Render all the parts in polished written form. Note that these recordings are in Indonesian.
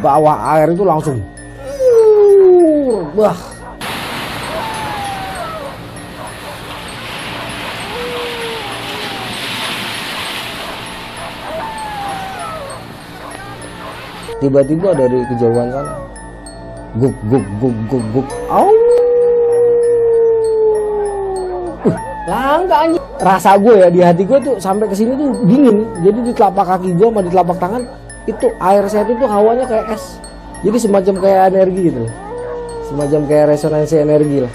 bawah air itu langsung wah. Tiba-tiba dari kejauhan sana guk guk guk guk guk au. Langka anjing. Rasa gue ya di hati gue tuh sampai ke sini tuh dingin. Jadi di telapak kaki gue sama di telapak tangan itu air saya itu hawanya kayak es. Jadi semacam kayak energi gitu loh. Semacam kayak resonansi energi lah.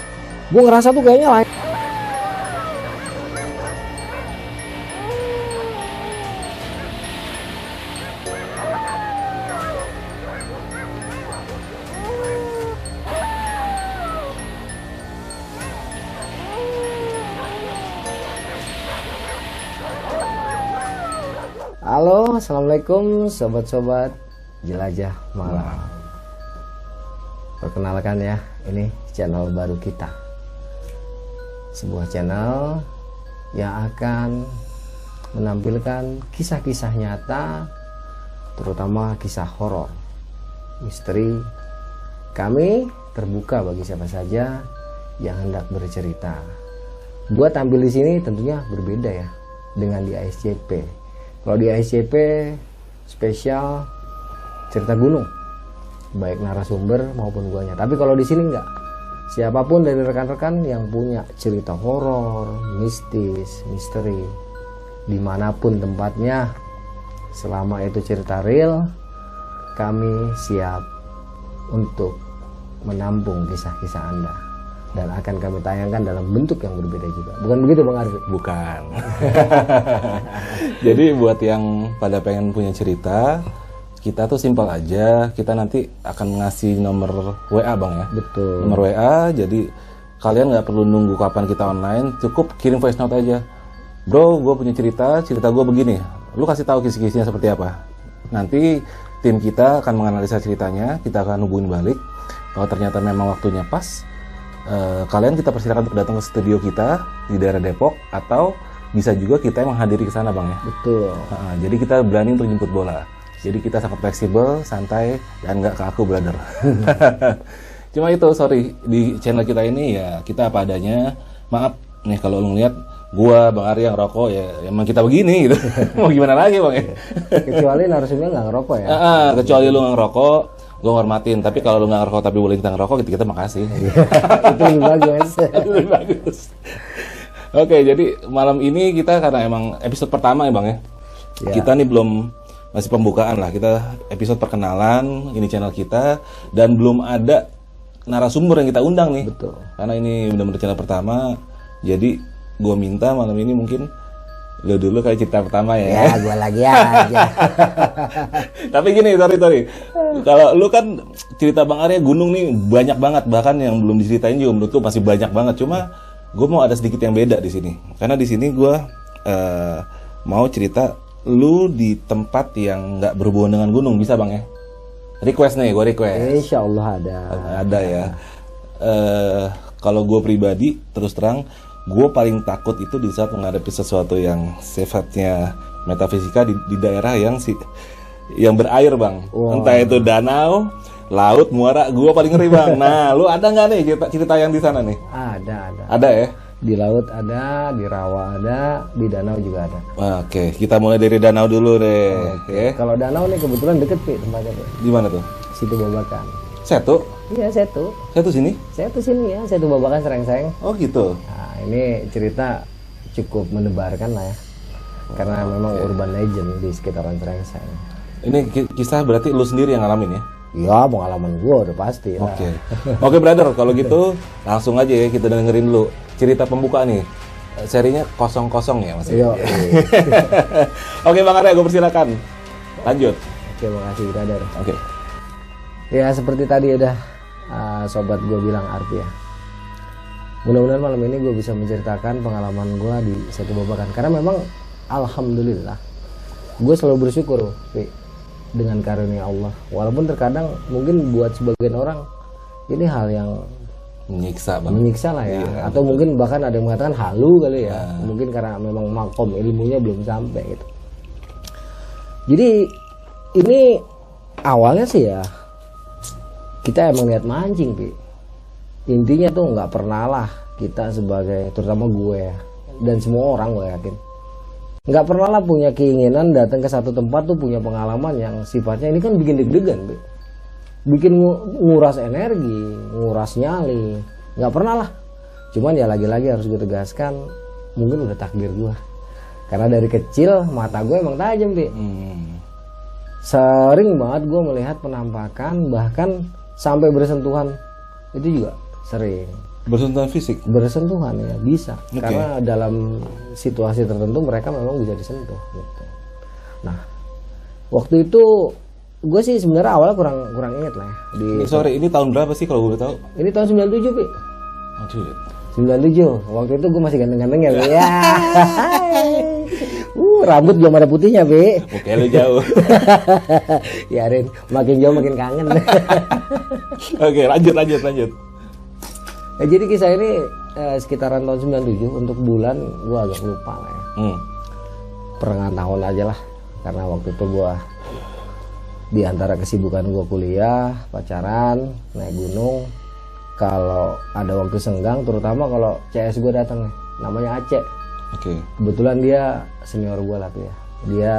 Gue ngerasa tuh kayaknya lain. Halo, assalamualaikum sobat-sobat jelajah malam. Perkenalkan ya, ini channel baru kita. Sebuah channel yang akan menampilkan kisah-kisah nyata, terutama kisah horor, misteri. Kami terbuka bagi siapa saja yang hendak bercerita. Gua tampil di sini tentunya berbeda ya dengan di ASCP. Kalau di ASCP spesial cerita gunung, baik narasumber maupun guanya. Tapi kalau di sini enggak. Siapapun dari rekan-rekan yang punya cerita horor, mistis, misteri, dimanapun tempatnya, selama itu cerita real, kami siap untuk menampung kisah-kisah Anda. Dan akan kami tayangkan dalam bentuk yang berbeda juga. Bukan begitu Bang Arif? Bukan. Jadi buat yang pada pengen punya cerita, kita tuh simpel aja. Kita nanti akan ngasih nomor WA Bang ya. Betul. Nomor WA, jadi kalian nggak perlu nunggu kapan kita online, cukup kirim voice note aja. Bro, gue punya cerita gue begini. Lu kasih tahu kisi-kisinya seperti apa. Nanti tim kita akan menganalisa ceritanya, kita akan hubungin balik. Kalau ternyata memang waktunya pas, kalian kita persilakan untuk datang ke studio kita di daerah Depok, atau bisa juga kita yang menghadiri ke sana Bang ya. Betul. Jadi kita berani untuk jemput bola. Jadi kita sangat fleksibel, santai, dan nggak kaku brother. Cuma itu, sorry, di channel kita ini ya kita apa adanya. Maaf nih kalau lu ngeliat gua Bang Arya yang rokok, ya emang kita begini gitu. Mau gimana lagi Bang ya. Kecuali narasumbernya nggak ngerokok ya. Kecuali lu nggak ngerokok, gue hormatin. Tapi kalau lu nggak ngerokok tapi boleh kita ngerokok, kita makasih. Itu lebih bagus. Itu lebih bagus. Oke, jadi malam ini kita karena emang episode pertama ya Bang ya. Kita nih belum, masih pembukaan lah. Kita episode perkenalan, ini channel kita, dan belum ada narasumber yang kita undang nih. Betul. Karena ini benar-benar channel pertama. Jadi gue minta malam ini mungkin lu dulu kayak cerita pertama ya. Ya, gue lagi aja. Tapi gini, sorry. Kalau lu kan cerita Bang Arya gunung nih banyak banget, bahkan yang belum diceritain juga menurutku masih banyak banget. Cuma gue mau ada sedikit yang beda di sini. Karena di sini gue mau cerita lu di tempat yang nggak berhubungan dengan gunung, bisa Bang ya? Request nih, gue request. Insya Allah ada. Ada ya. Kalau gue pribadi terus terang, gue paling takut itu di saat menghadapi sesuatu yang sifatnya metafisika di daerah yang berair Bang. Wow. Entah itu danau, laut, muara, gue paling ngeri Bang. Nah, lu ada nggak nih cerita yang di sana nih? Ada. Ada ya? Di laut ada, di rawa ada, di danau juga ada. Oke, kita mulai dari danau dulu deh. Oke. Kalau danau nih kebetulan deket Pi tempatnya Pi. Di mana tuh? Situ Babakan. Setu? Iya, Setu. Setu sini? Setu sini ya, Setu Babakan Serengseng. Oh gitu. Nah, ini cerita cukup mendebarkan lah ya. Karena memang urban legend di sekitaran Serengseng. Ini kisah berarti lu sendiri yang ngalamin ya? Ya, pengalaman gua udah pasti lah. Oke brother, kalau gitu langsung aja ya kita dengerin dulu cerita pembuka nih. Serinya kosong-kosong ya Mas? Iya. Oke Bang Arya, gue persilakan. Lanjut. Oke, makasih brother. Oke. Ya seperti tadi udah sobat gue bilang Arfi ya. Mudah-mudahan malam ini gue bisa menceritakan pengalaman gue di Setu Babakan. Karena memang alhamdulillah gue selalu bersyukur Pi, dengan karunia Allah. Walaupun terkadang mungkin buat sebagian orang ini hal yang menyiksa lah ya. Iya. Atau mungkin bahkan ada yang mengatakan halu kali ya. Mungkin karena memang makom ilmunya belum sampai gitu. Jadi ini awalnya sih ya kita emang niat mancing, Pi. Intinya tuh nggak pernah lah kita sebagai, terutama gue ya, dan semua orang gue yakin, nggak pernah lah punya keinginan datang ke satu tempat tuh punya pengalaman yang sifatnya ini kan bikin deg-degan, Pi. Bikin nguras energi, nguras nyali, nggak pernah lah. Cuman ya lagi-lagi harus gue tegaskan, mungkin udah takdir gue. Karena dari kecil mata gue emang tajam, Pi. Sering banget gue melihat penampakan, bahkan sampai bersentuhan, itu juga sering. Bersentuhan fisik? Bersentuhan ya, bisa. Karena dalam situasi tertentu mereka memang bisa disentuh gitu. Nah, waktu itu gue sih sebenarnya awalnya kurang inget lah ya. Sorry, ini tahun berapa sih kalau gue tahu? Ini tahun 97, Pi. Oh, 97. Waktu itu gue masih ganteng-ganteng ya, Pi. Ya. Rambut belum ada putihnya, Pi. Oke, lu jauh. Ya, Rin, makin jauh makin kangen. Oke, lanjut. Ya, jadi kisah ini sekitaran tahun 97, untuk bulan gue agak lupa lah ya. Pertengahan tahun aja lah, karena waktu itu gue di antara kesibukan gue kuliah, pacaran, naik gunung. Kalau ada waktu senggang, terutama kalau CS gue datang nih, namanya Aceh. Kebetulan dia senior gue lah tuh ya. Dia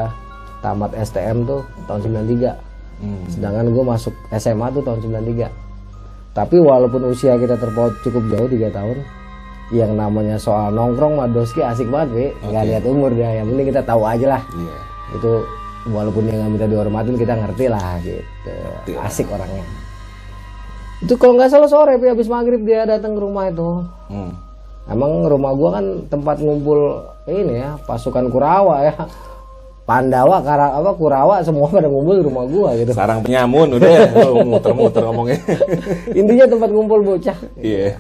tamat STM tuh tahun 93. Sedangkan gue masuk SMA tuh tahun 93. Tapi walaupun usia kita terpaut cukup jauh 3 tahun, yang namanya soal nongkrong Madoski asik banget, Pi. Nggak lihat umur dia, yang penting kita tahu aja lah. Itu walaupun dia nggak minta dihormatin, kita ngerti lah gitu. Asik orangnya. Itu kalau nggak salah sore, Pi, habis maghrib dia datang ke rumah itu. Emang rumah gua kan tempat ngumpul ini ya, pasukan Kurawa ya. Pandawa, Kurawa semua pada ngumpul di rumah gua gitu. Sarang penyamun udah muter-muter ngomongnya. Intinya tempat ngumpul bocah. Iya.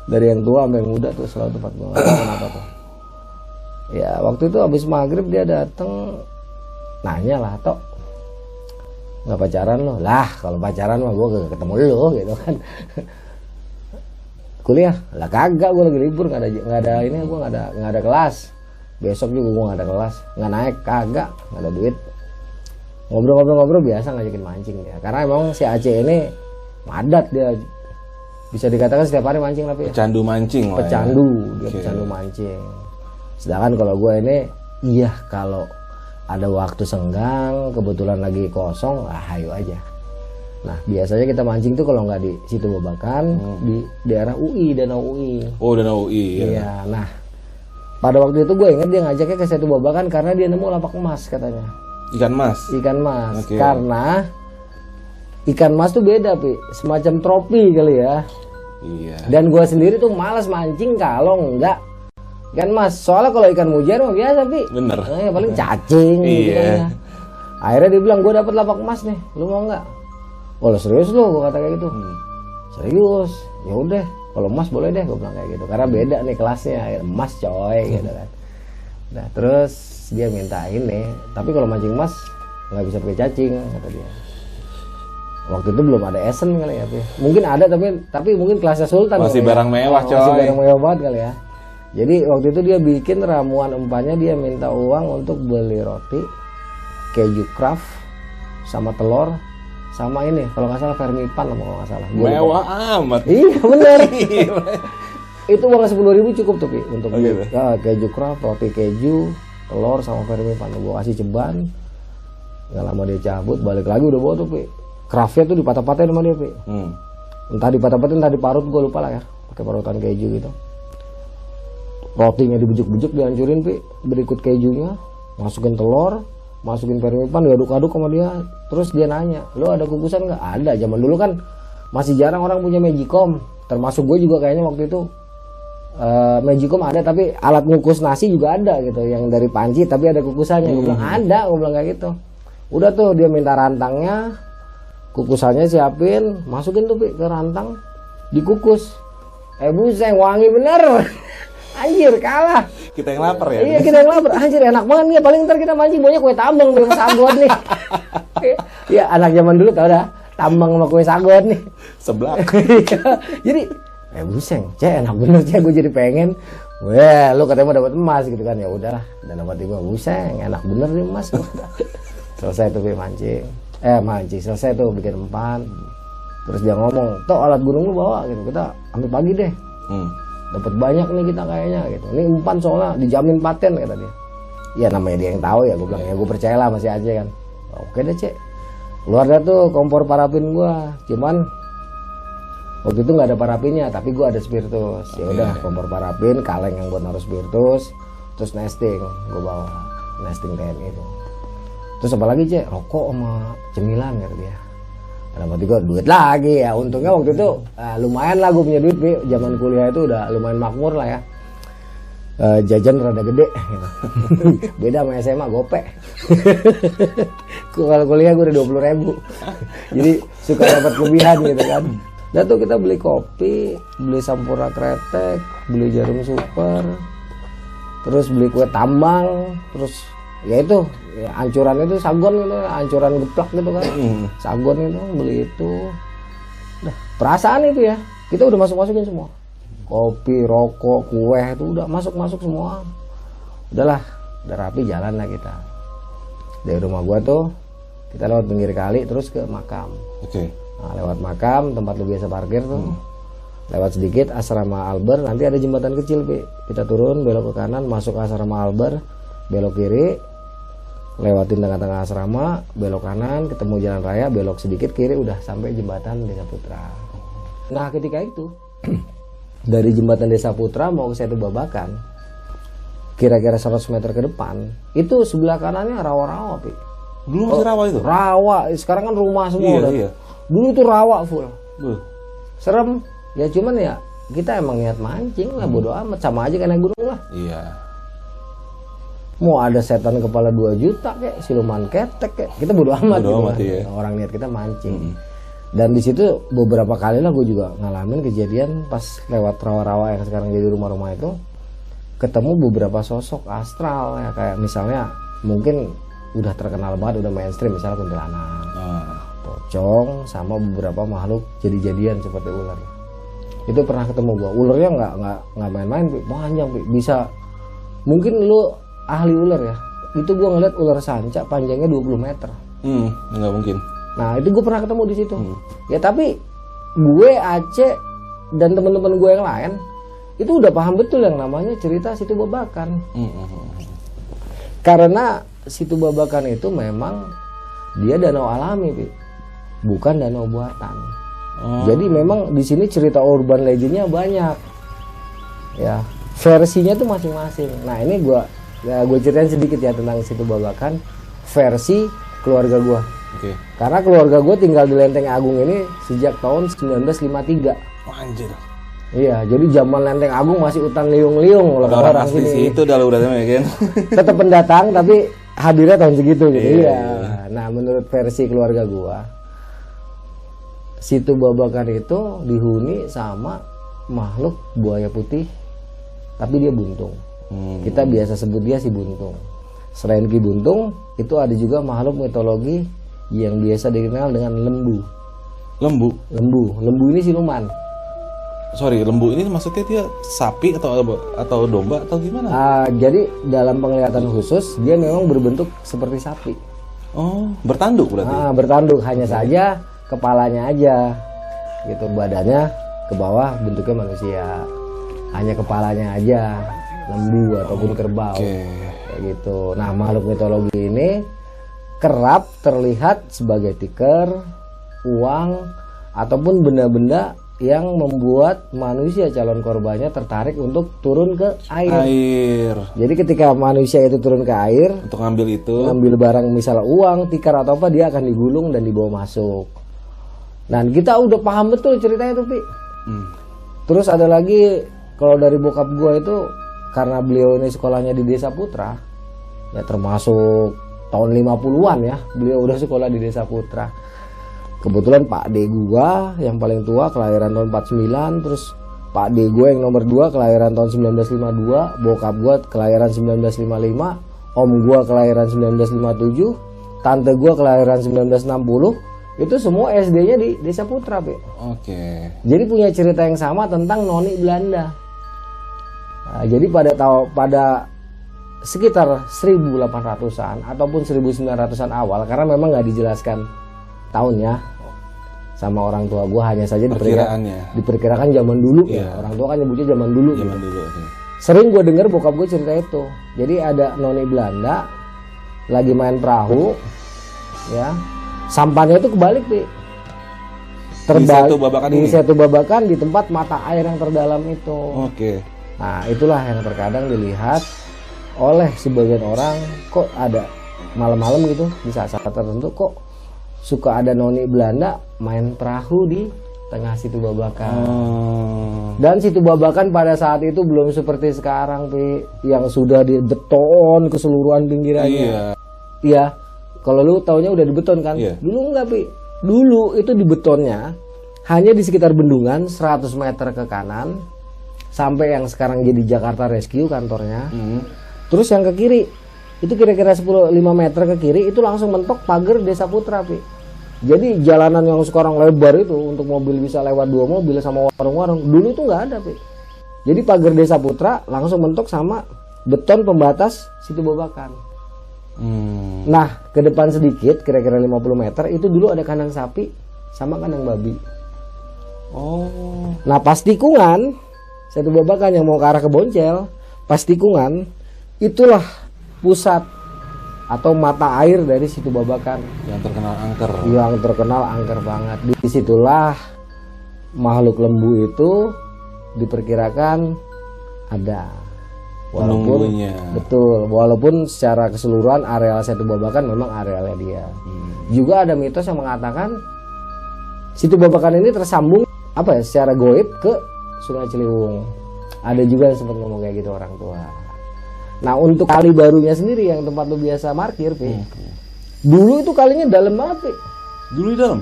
Dari yang tua sampai yang muda tuh selalu tempat gua. Kenapa tuh? Ya waktu itu habis maghrib dia datang, nanya lah, Tok, nggak pacaran lo? Lah kalau pacaran mah gua gak ketemu lo gitu kan. Kuliah lah kagak, gue lagi libur, nggak ada ini, gue nggak ada kelas, besok juga gue nggak ada kelas, nggak naik, kagak, nggak ada duit. Ngobrol biasa ngajakin mancing ya, karena emang si Aceh ini madat, dia bisa dikatakan setiap hari mancing, tapi pecandu mancing lah. Dia pecandu mancing. Sedangkan kalau gue ini, iya kalau ada waktu senggang, kebetulan lagi kosong, ayo aja. Nah biasanya kita mancing tuh kalau nggak di situ Babakan, di daerah UI, Danau UI. Oh, Danau UI ya. Iya. Nah pada waktu itu gue inget dia ngajaknya ke situ Babakan karena dia nemu lapak emas katanya. Ikan mas. Karena ikan mas tuh beda, Pi, semacam tropi kali ya. Iya. Dan gue sendiri tuh malas mancing kalau enggak ikan mas. Soalnya kalau ikan mujair mah biasa, Pi. Bener. Ya paling cacing. Iya. Gitu kan ya. Akhirnya dia bilang, gue dapet lapak emas nih, lu mau nggak? Oh serius lo, gue kata kayak gitu. Serius, ya udah. Kalau emas boleh deh, gue bilang kayak gitu. Karena beda nih kelasnya, emas coy, gitu kan. Nah terus dia minta ini, tapi kalau mancing emas nggak bisa pakai cacing, kata dia. Waktu itu belum ada Esen kali ya, mungkin ada tapi mungkin kelasnya Sultan. Masih barang mewah, coy. Masih barang mewah banget kali ya. Jadi waktu itu dia bikin ramuan umpannya, dia minta uang untuk beli roti, keju craft, sama telur. Sama ini, kalau nggak salah Vermipan lah, kalau nggak salah. Mewah amat. Iya bener. Itu uang 10.000 cukup tuh, Pi, untuk beli keju craft, roti keju, telur sama Vermipan. Gue kasih ceban, nggak lama dia cabut, balik lagi udah bawa tuh, Pi. Craftnya tuh dipatah-patahin sama dia, Pi. Entah dipatah-patahin, entah diparut, gue lupa lah ya. Pakai parutan keju gitu. Rotinya dibujuk-bujuk, dihancurin, Pi. Berikut kejunya, masukin telur, masukin Vermipan, diaduk-aduk sama dia. Terus dia nanya, lo ada kukusan nggak? Ada. Zaman dulu kan masih jarang orang punya Magicom, termasuk gue juga kayaknya waktu itu. Magicom ada, tapi alat ngukus nasi juga ada gitu, yang dari panci tapi ada kukusannya. Gue bilang ada, gue bilang kayak gitu. Udah tuh dia minta rantangnya, kukusannya siapin, masukin tuh, Pi, ke rantang, dikukus. Buseng, wangi bener. Anjir, kalah. Kita yang lapar ya? Iya, kita yang lapar. Anjir, enak banget nih. Paling ntar kita mancing banyak kue tambang nih, sagot nih. Iya, anak zaman dulu tau dah, tambang sama kue sagot nih. Seblak. Jadi, buseng, Cek, enak bener, Cek. Gue jadi pengen. Wah, lu katanya mau dapat emas gitu kan. Ya udahlah, dan dapat juga buseng, enak bener nih emas. Selesai tuh mancing. Mancing selesai tuh bikin umpan. Terus dia ngomong, "Toh alat gunung lu bawa gitu, kita ambil pagi deh. Dapat banyak nih kita kayaknya gitu. Ini umpan soalnya dijamin paten," kata dia. Ya namanya dia yang tahu ya, gue bilang ya gue percayalah masih aja kan. Oke deh cek. Keluar dah tuh kompor parafin gua. Cuman waktu itu nggak ada paraffinnya, tapi gua ada spiritus. Ya udah kompor parafin, kaleng yang buat naruh spiritus, terus nesting gua bawa nesting TNI itu. Terus apa lagi cek? Rokok sama cemilan kata dia. Dalam hati gua duit lagi ya. Untungnya waktu itu lumayan lah gua punya duit. Zaman kuliah itu udah lumayan makmur lah ya. Jajan rada gede gitu. Beda sama SMA gope. Kalau kuliah gue udah 20.000, jadi suka dapat kelebihan gitu kan. Dan tuh kita beli kopi, beli sampurna kretek, beli jarum super, terus beli kue tambang, terus ya itu ya, ancuran itu sagon gitu, ancuran geplak gitu kan. Sagon itu beli itu. Nah, perasaan itu ya, kita udah masukin semua. Kopi, rokok, kue itu udah masuk semua. Udahlah, udah rapi, jalan lah kita. Dari rumah gua tuh kita lewat pinggir kali terus ke makam. Nah, lewat makam tempat lu biasa parkir tuh. Lewat sedikit asrama Alber, nanti ada jembatan kecil, Pi. Kita turun, belok ke kanan, masuk asrama Alber, belok kiri, lewatin tengah-tengah asrama, belok kanan, ketemu jalan raya, belok sedikit kiri, udah sampai jembatan Desa Putra. Nah, ketika itu dari jembatan Desa Putra mau ke Setu Babakan, kira-kira 100 meter ke depan, itu sebelah kanannya rawa-rawa, Pi. Dulu masih rawa itu? Rawa, sekarang kan rumah semua. Iya. Dulu itu rawa full. Serem. Ya cuman ya kita emang niat mancing lah, bodo amat, sama aja kan naik gunung lah. Iya. Mau ada setan kepala 2 juta kek, siluman ketek kek, kita bodo amat gitu lah. Iya. Orang niat kita mancing. Dan di situ beberapa kali lah gue juga ngalamin kejadian pas lewat rawa-rawa yang sekarang jadi rumah-rumah itu, ketemu beberapa sosok astral ya, kayak misalnya mungkin udah terkenal banget, udah mainstream, misalnya kuntilanak, pocong, sama beberapa makhluk jadi-jadian seperti ular. Itu pernah ketemu gue. Ularnya nggak main-main, panjang, bisa mungkin lu ahli ular ya. Itu gue ngeliat ular sanca panjangnya 20 meter. Nggak mungkin. Nah itu gue pernah ketemu di situ. Ya tapi gue, Aceh, dan teman-teman gue yang lain itu udah paham betul yang namanya cerita Situ Babakan. Karena Situ Babakan itu memang dia danau alami, Pi. Bukan danau buatan. Jadi memang di sini cerita urban legendnya banyak. Ya, versinya tuh masing-masing. Nah ini gue ceritain sedikit ya tentang Situ Babakan versi keluarga gue. Karena keluarga gue tinggal di Lenteng Agung ini sejak tahun 1953. Anjir. Iya, jadi zaman Lenteng Agung masih hutan liung-liung loh orang sini. Itu udah ya kan. Tetap pendatang tapi hadirnya tahun segitu gitu. Iya. Nah, menurut versi keluarga gue, Situ Babakan itu dihuni sama makhluk buaya putih, tapi dia buntung. Kita biasa sebut dia si buntung. Selain Ki Buntung, itu ada juga makhluk mitologi yang biasa dikenal dengan lembu. Lembu ini siluman. Sorry, lembu ini maksudnya dia sapi atau domba atau gimana? Jadi dalam penglihatan khusus dia memang berbentuk seperti sapi. Oh, bertanduk berarti? Bertanduk, hanya saja kepalanya aja gitu, badannya ke bawah bentuknya manusia, hanya kepalanya aja lembu ataupun kerbau. Kayak gitu. Nah, makhluk mitologi ini kerap terlihat sebagai tiker, uang, ataupun benda-benda yang membuat manusia calon korbannya tertarik untuk turun ke air. Jadi ketika manusia itu turun ke air untuk ngambil barang, misalnya uang, tikar atau apa, dia akan digulung dan dibawa masuk. Dan kita udah paham betul ceritanya itu, Pi. Terus ada lagi, kalau dari bokap gua itu, karena beliau ini sekolahnya di Desa Putra, ya termasuk tahun 50-an ya, beliau udah sekolah di Desa Putra. Kebetulan Pak D gua yang paling tua kelahiran tahun 49, terus Pak D gua yang nomor 2 kelahiran tahun 1952, bokap gua kelahiran 1955, om gua kelahiran 1957, tante gua kelahiran 1960. Itu semua SD-nya di Desa Putra, Pi. Jadi punya cerita yang sama tentang noni Belanda. Nah, jadi pada sekitar 1800-an ataupun 1900-an awal, karena memang nggak dijelaskan tahunnya sama orang tua gue, hanya saja diperkirakan zaman dulu ya. Orang tua kan nyebutnya zaman dulu. Zaman gitu. dulu. Okay. Sering gue denger bokap gue cerita itu. Jadi ada noni Belanda lagi main perahu, ya, sampannya itu kebalik, Pi. Di satu babakan di tempat mata air yang terdalam itu. Oke. Nah, itulah yang terkadang dilihat oleh sebagian orang, kok ada malam-malam gitu di saat-saat tertentu kok suka ada noni Belanda main perahu di tengah situ babakan. Dan situ babakan pada saat itu belum seperti sekarang, Pi, yang sudah dibeton keseluruhan pinggirannya. Iya. Kalau lu taunya udah dibeton kan? Dulu enggak, Pi. Dulu itu di betonnya hanya di sekitar bendungan 100 meter ke kanan sampai yang sekarang jadi Jakarta Rescue kantornya. Terus yang ke kiri itu kira-kira 5 meter ke kiri itu langsung mentok pagar Desa Putra, Pi. Jadi jalanan yang sekarang lebar itu untuk mobil bisa lewat 2 mobil sama warung-warung, dulu itu nggak ada, Pi. Jadi pagar Desa Putra langsung mentok sama beton pembatas situ babakan. Nah, ke depan sedikit kira-kira 50 meter itu dulu ada kandang sapi sama kandang babi. Nah, pas tikungan satu babakan yang mau ke arah ke Boncel, pas tikungan itulah pusat atau mata air dari situ babakan yang terkenal angker. Yang terkenal angker banget. Disitulah makhluk lembu itu diperkirakan ada. Walaupun secara keseluruhan areal Situ Babakan memang arealnya dia. Juga ada mitos yang mengatakan Situ Babakan ini tersambung secara goib ke Sungai Ciliwung. Ada juga yang sempat ngomong kayak gitu orang tua. Nah, untuk kali barunya sendiri yang tempat lu biasa parkir, Pi. Dulu itu kalinya dalam banget, Pi. Dulu di dalam?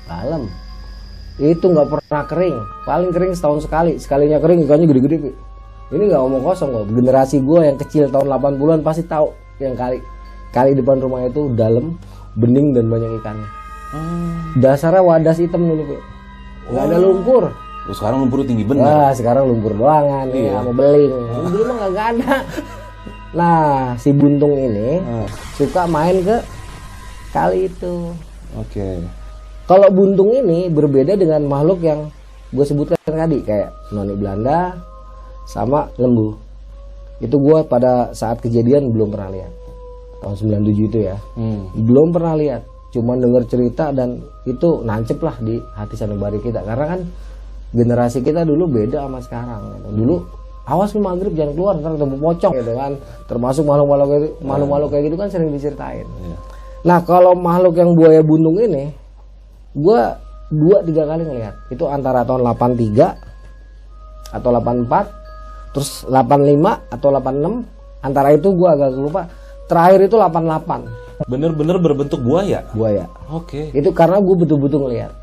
Dalam. Itu nggak pernah kering. Paling kering setahun sekali. Sekalinya kering ikannya gede-gede, Pi. Ini nggak omong kosong kok. Generasi gue yang kecil tahun 80-an pasti tahu yang kali depan rumah itu dalam, bening dan banyak ikannya. Dasarnya wadas hitam dulu, Pi. Nggak ada lumpur. Terus sekarang lumpur tinggi bener. Nah, sekarang lumpur doangan ya, sama beling. Dulu mah nggak ada. Nah, si buntung ini suka main ke kali itu. Oke. Kalau buntung ini berbeda dengan makhluk yang gue sebutkan tadi, kayak noni Belanda sama lembu. Itu gue pada saat kejadian belum pernah lihat. Tahun 97 itu ya. Belum pernah lihat. Cuman dengar cerita dan itu nancep lah di hati sanubari kita. Karena kan generasi kita dulu beda sama sekarang. Dulu awas lu maghrib jangan keluar ntar ketemu pocong gitu kan. Termasuk makhluk-makhluk kayak gitu kan sering diceritain. Nah, kalau makhluk yang buaya buntung ini gue 2-3 kali ngelihat. Itu antara tahun 83 atau 84, terus 85 atau 86, antara itu gue agak lupa. Terakhir itu 88. Bener-bener berbentuk buaya? Buaya. Oke. Itu karena gue betul-betul ngelihat.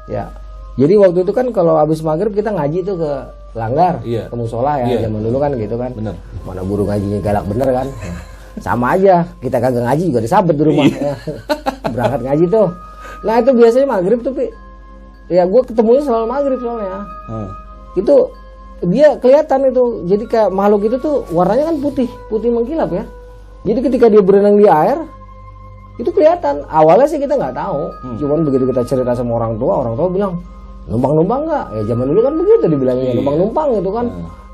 Ya. Jadi waktu itu kan kalau habis maghrib kita ngaji tuh ke Langgar, ke musola ya. Zaman dulu kan gitu kan. Bener. Mana guru ngajinya galak bener kan. Sama aja, kita kagak ngaji juga disabet di rumah. Berangkat ngaji tuh. Nah, itu biasanya maghrib tuh, Pi. Ya gue ketemunya selalu maghrib soalnya. Itu dia kelihatan itu. Jadi kayak makhluk itu tuh warnanya kan putih mengkilap ya. Jadi ketika dia berenang di air itu kelihatan. Awalnya sih kita nggak tahu. Cuman begitu kita cerita sama orang tua bilang, numpang-numpang nggak? Ya zaman dulu kan begitu dibilangnya, numpang-numpang gitu kan.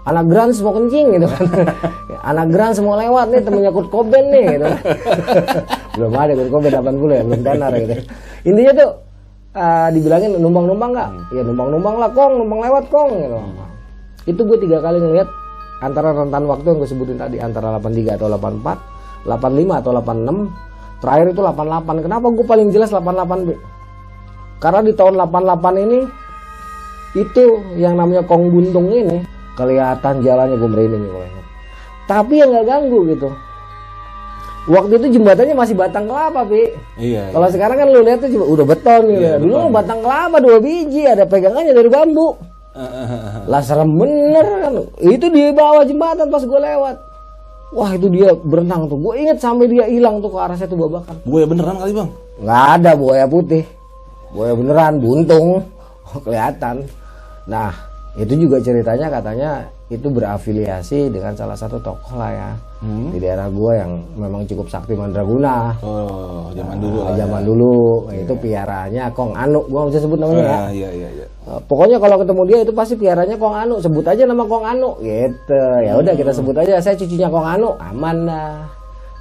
Anak Grans mau kencing gitu kan. Anak Grans mau lewat nih, temennya Kurt Cobain nih gitu. Belum ada Kurt Cobain 80 ya, belum tenar gitu. Intinya tuh dibilangin numpang-numpang nggak? Ya numpang-numpang lah Kong, numpang lewat Kong gitu. Itu gue 3 kali ngeliat antara rentan waktu yang gue sebutin tadi, antara 83 atau 84, 85 atau 86, terakhir itu 88. Kenapa gue paling jelas 88, B? Karena di tahun 88 ini itu yang namanya Kong Buntung ini kelihatan jalannya, gue merinding nih kalau ingat. Tapi yang nggak ganggu gitu. Waktu itu jembatannya masih batang kelapa, Pi. Iya. Kalau sekarang kan lu lihat tuh udah beton gitu. Dulu batang kelapa 2 biji, ada pegangannya dari bambu. Lah serem bener kan. Itu di bawah jembatan pas gue lewat. Wah, itu dia berenang tuh. Gue inget sampai dia hilang tuh ke arah Situ Babakan. Buaya beneran kali, Bang? Nggak ada buaya putih. Buaya beneran, buntung. Kelihatan. Nah, Itu juga ceritanya katanya itu berafiliasi dengan salah satu tokoh lah ya di daerah gua yang memang cukup sakti mandraguna. Oh, zaman dulu lah. Zaman dulu itu piaraannya Kong Anu, gua bisa sebut namanya ya. Iya. Pokoknya kalau ketemu dia itu pasti piaranya Kong Anu, sebut aja nama Kong Anu gitu. Ya udah kita sebut aja saya cucunya Kong Anu, aman dah.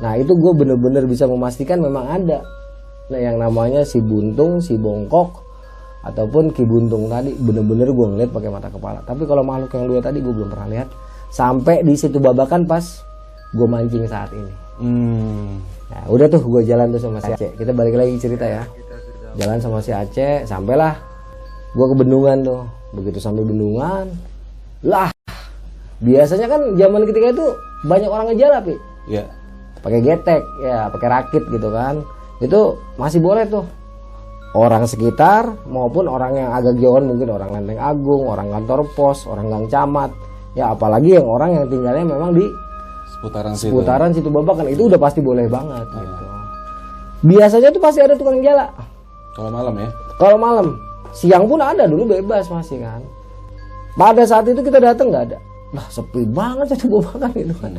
Nah, itu gue bener-bener bisa memastikan memang ada. Nah, yang namanya si buntung, si bongkok ataupun Ki Buntung tadi bener-bener gue ngeliat pakai mata kepala. Tapi kalau makhluk yang dua tadi gue belum pernah lihat sampai di situ babakan pas gue mancing saat ini. Nah, udah tuh gue jalan tuh sama si Aceh. Kita balik lagi cerita ya. Jalan sama si Aceh, sampailah gue ke bendungan tuh. Begitu sampai bendungan, lah biasanya kan zaman ketika itu banyak orang ngejala, Pi. Iya. Pakai getek, ya pakai rakit gitu kan. Itu masih boleh tuh. Orang sekitar maupun orang yang agak jauhan, mungkin orang Lenteng Agung, orang kantor pos, orang gang camat, ya apalagi yang orang yang tinggalnya memang di seputaran situ babakan, itu udah pasti boleh banget gitu. Biasanya tuh pasti ada tukang jala. Kalau malam ya? Kalau malam, siang pun ada, dulu bebas masih kan. Pada saat itu kita datang nggak ada, lah sepi banget situ babakan itu kan.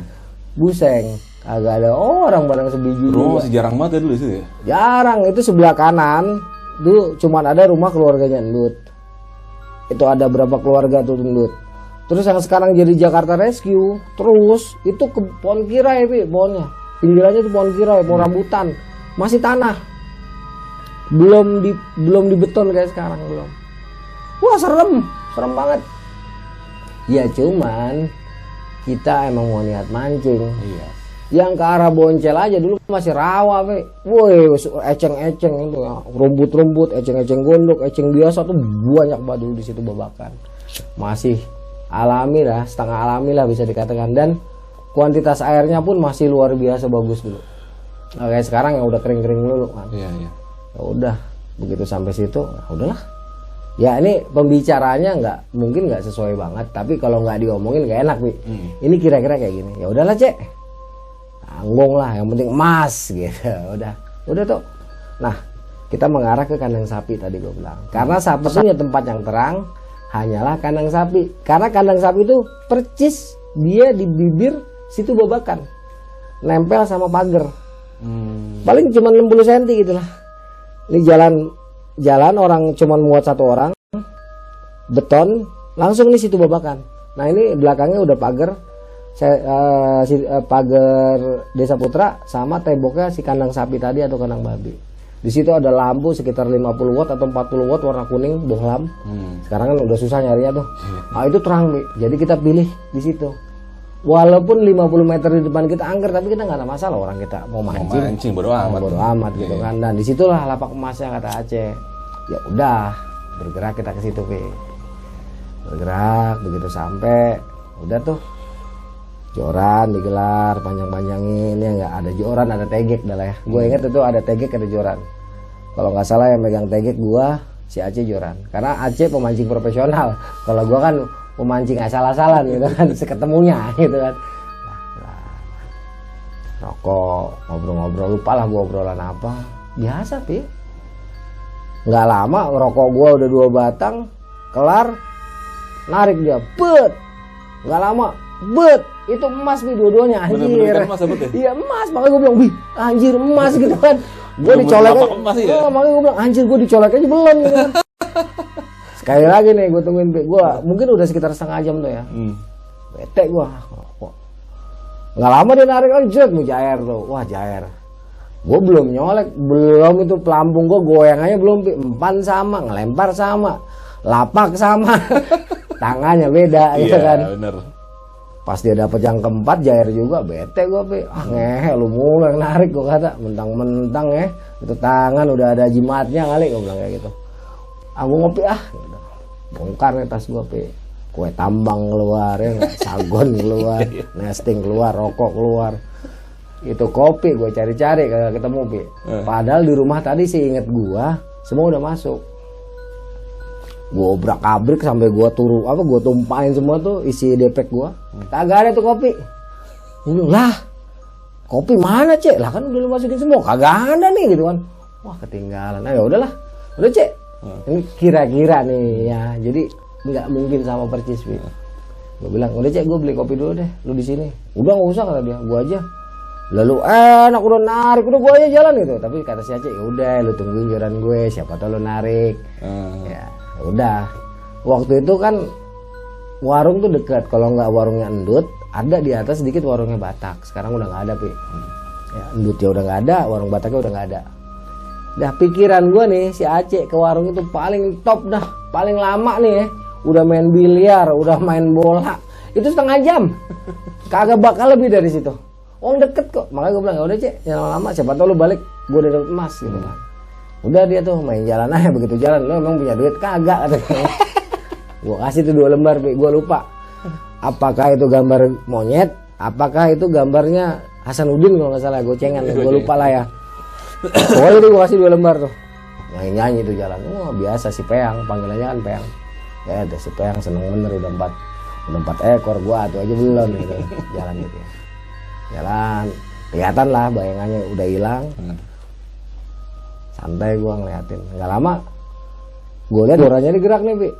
Buseng, agak ada orang barang sebiji. Rumah masih jarang banget ya dulu sih ya? Jarang, itu sebelah kanan dulu cuman ada rumah keluarganya Endut. Itu ada berapa keluarga tuh Endut. Terus yang sekarang jadi Jakarta Rescue, terus itu ke pohon kirai, Pi, pohonnya. Pinggirannya tuh pohon kirai, pohon rambutan. Masih tanah. Belum dibeton kayak sekarang, belum. Wah, serem banget. Ya cuman kita emang mau niat mancing. Iya. Yang ke arah Boncel aja dulu masih rawa, Pe. Woi, eceng-eceng itu ya. Rumput-rumput, eceng-eceng gondok, eceng biasa tuh banyak banget dulu di situ babakan. Masih alami lah, setengah alami lah bisa dikatakan, dan kuantitas airnya pun masih luar biasa bagus dulu. Nah, kayak sekarang yang udah kering-kering dulu kan. Iya. Ya udah, begitu sampai situ, ya udahlah. Ya ini pembicaranya mungkin nggak sesuai banget, tapi kalau nggak diomongin nggak enak, Pi. Ini kira-kira kayak gini. Ya udahlah, Cek. Tanggung lah, yang penting emas gitu. Udah tuh. Nah, kita mengarah ke kandang sapi tadi gue bilang. Karena satu-satunya tempat yang terang hanyalah kandang sapi. Karena kandang sapi itu percis dia di bibir situ babakan. Nempel sama pagar. Paling cuma 60 cm gitu lah. Ini jalan orang cuma muat satu orang. Beton, langsung nih situ babakan. Nah, ini belakangnya udah pagar. Pagar Desa Putra sama temboknya si kandang sapi tadi atau kandang babi. Di situ ada lampu sekitar 50 watt atau 40 watt warna kuning bohlam. Sekarang kan udah susah nyarinya tuh. Ah, itu terang, Bi. Jadi kita pilih di situ. Walaupun 50 meter di depan kita angker, tapi kita nggak ada masalah, orang kita mau mancing bodo amat. Bodo amat gitu kan. Dan disitulah lapak emasnya kata Aceh. Ya udah, bergerak kita ke situ, Bi. Bergerak begitu sampai udah tuh. Joran digelar panjang-panjangin, ya nggak ada joran, ada tegek dah lah ya. Gue inget itu ada tegek, ada joran. Kalau nggak salah yang megang tegek gua si Aceh joran. Karena Aceh pemancing profesional. Kalau gua kan pemancing asal-asalan gitu kan, seketemunya gitu kan. Rokok, ngobrol-ngobrol, lupa lah gua obrolan apa. Biasa, Pi. Nggak lama rokok gua udah 2 batang, kelar, narik dia, bet. Nggak lama, bet. Itu emas, Pi, dua-duanya, anjir. Bener-bener emas apa tuh? Iya, emas. Makanya gue bilang, wih, anjir, emas gitu kan. Gue dicolek aja. Makanya gue bilang, anjir, gue dicolek aja belum gitu kan. Sekali lagi nih, gue tungguin, Pi. Gue mungkin udah sekitar setengah jam tuh ya. Bete gue. Nggak lama dia narik lagi, jet, mau jair tuh. Wah, jair. Gue belum nyolek, belum itu pelampung gue goyang aja belum, Pi. Empan sama, ngelempar sama, lapak sama. Tangannya beda gitu kan. Iya, bener. Pas dia dapat yang keempat, jair juga, bete gue, Pi. Ah, ngehe lu mulu yang narik, gue kata. Mentang-mentang ya, itu tangan udah ada jimatnya kali, gue bilang kayak gitu. Ah, gue ngopi ah. Bongkar nih tas gue, Pi. Kue tambang keluar ya, sagon keluar, nesting keluar, rokok keluar. Itu kopi gue cari-cari kagak ketemu, Pi. Padahal di rumah tadi sih inget gue, semua udah masuk. Gue obrak-abrik sampai gue gue tumpahin semua tuh isi depek gue. Kagak ada tuh kopi. Gue bilang, lah kopi mana, Cek? Lah kan udah lu masukin semua, kagak ada nih gitu kan. Wah, ketinggalan. Nah, ya udahlah, udah, Cek. Ini kira-kira nih ya. Jadi nggak mungkin sama percis, Pi. Gue bilang, udah Cek, gue beli kopi dulu deh, lu di sini. Udah nggak usah, kata dia, gue aja. Lalu enak, udah narik, udah gue aja jalan gitu. Tapi kata si Aceh, udah lu tungguin joran gue, siapa tau lu narik. Ya udah. Waktu itu kan warung tuh dekat, kalau nggak warungnya Endut, ada di atas sedikit warungnya Batak. Sekarang udah nggak ada, Pi. Ya, Endut ya udah nggak ada, warung Bataknya udah nggak ada. Dah pikiran gue nih, si Aceh ke warung itu paling top dah, paling lama nih ya. Udah main biliar, udah main bola, itu setengah jam. Kagak bakal lebih dari situ. Oh deket kok, makanya gue bilang ya udah Cek, jangan lama, siapa tau lu balik, gue udah dapet emas gitu kan. Udah dia tuh main jalan aja, begitu jalan, lo emang punya duit kagak katanya. Gue kasih tuh 2 lembar, gue lupa. Apakah itu gambar monyet, apakah itu gambarnya Hasanuddin kalau nggak salah, gocengan, gue lupa lah ya. Pokoknya itu gue kasih 2 lembar tuh, nyanyi tuh jalan. Oh biasa si Peang, panggilannya kan Peang. Ya ada si Peang seneng bener, udah 4 ekor, gua tuh aja belum gitu jalan gitu. Jalan, kelihatan lah bayangannya udah hilang. Santai gua ngeliatin, nggak lama gua lihat orangnya digerak nih, Pi.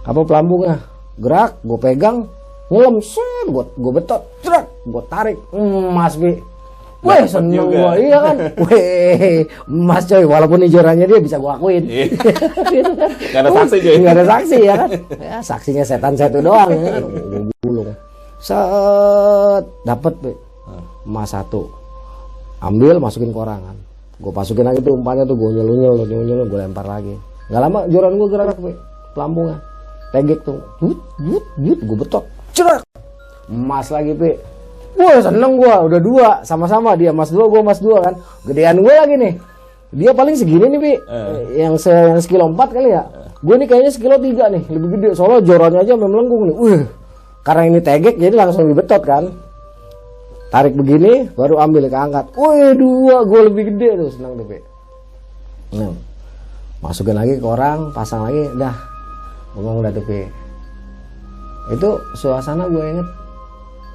Apa pelambungnya gerak, gua pegang, nyelam, set, gua betot, cerak, gua tarik, emas, Pi. Weh seneng gua, iya kan. Weh emas coy, walaupun jorannya dia bisa gua akuin. Gak ada saksi coy. Gak ada saksi ya kan. Ya saksinya setan satu doang ya kan. Gua gulung. Set, dapet emas 1. Ambil, masukin korangan. Gue masukin lagi tuh umpannya tuh, gue nyelunyo, gue lempar lagi. Gak lama joran gue gerak, pelambungnya. Tegek tuh, gue betot, cerak. Emas lagi, Pi. Wah seneng gue, udah 2, sama-sama dia emas 2, gue emas 2 kan. Gedean gue lagi nih. Dia paling segini nih, Pi. Yang sekilo 4 kali ya. Gue nih kayaknya sekilo 3 nih, lebih gede. Soalnya jorannya aja melengkung nih. Karena ini tegek jadi langsung dibetot kan. Tarik begini baru ambil keangkat. Wih 2, gue lebih gede tuh, senang deh, Pi. Nah, masukin lagi ke orang, pasang lagi, dah ngomong dah tuh, Pi. Itu suasana gue inget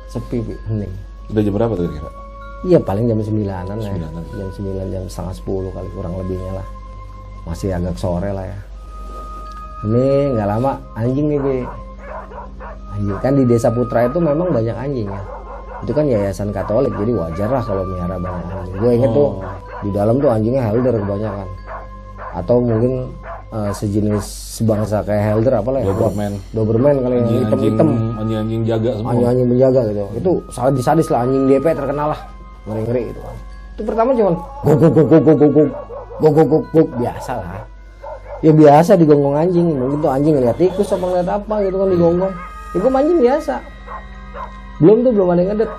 sepi, Pi, hening. Udah jam berapa tuh kira? Iya paling jam 9-an lah ya. Jam 9, jam setengah 10 kali kurang lebihnya lah. Masih agak sore lah ya. Ini nggak lama anjing nih, Pi. Anjing kan di Desa Putra itu memang banyak anjing ya. Itu kan yayasan Katolik, jadi wajar lah kalau melihara banyak anjing. Gue inget tuh di dalam tuh anjingnya helder kebanyakan, atau mungkin sejenis sebangsa kayak helder apalah ya, Doberman kali yang hitam-hitam, anjing-anjing jaga semua, anjing penjaga gitu. Itu sadis lah, anjing DP terkenal lah, ngeri-ngeri gitu kan. Itu pertama cuman guk biasa lah. Ya biasa digonggong anjing, mungkin tuh anjing ngeliat tikus apa ngeliat apa gitu kan digonggong. Ya gue mancing biasa. Belum ada yang ngedet.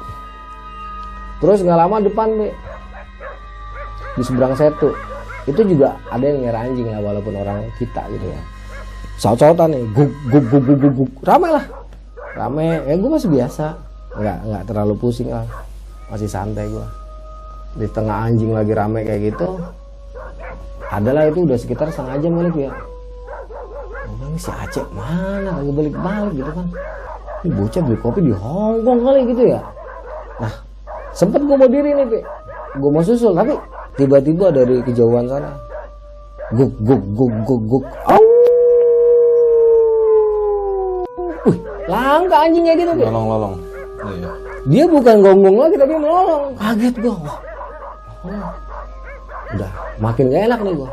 Terus nggak lama depan, Be, di seberang setu itu juga ada yang ngira anjing lah, walaupun orang kita gitu ya. Saut-sautan nih, guk, rame lah, rame. Ya gue masih biasa, nggak terlalu pusing lah, masih santai gue. Di tengah anjing lagi rame kayak gitu, adalah itu udah sekitar setengah jam kali ya. Ini si Aceh mana lagi balik-balik gitu kan. Ini bocah beli kopi di Hongkong kali gitu ya. Nah sempet gue mau diri nih, Pi. Gue mau susul, tapi tiba-tiba dari kejauhan sana guk. Au. Langka anjingnya gitu, Pi. Lolong. Iya. Dia bukan gonggong lagi tapi melolong. Kaget gue. Wah. Udah makin gak enak nih gue.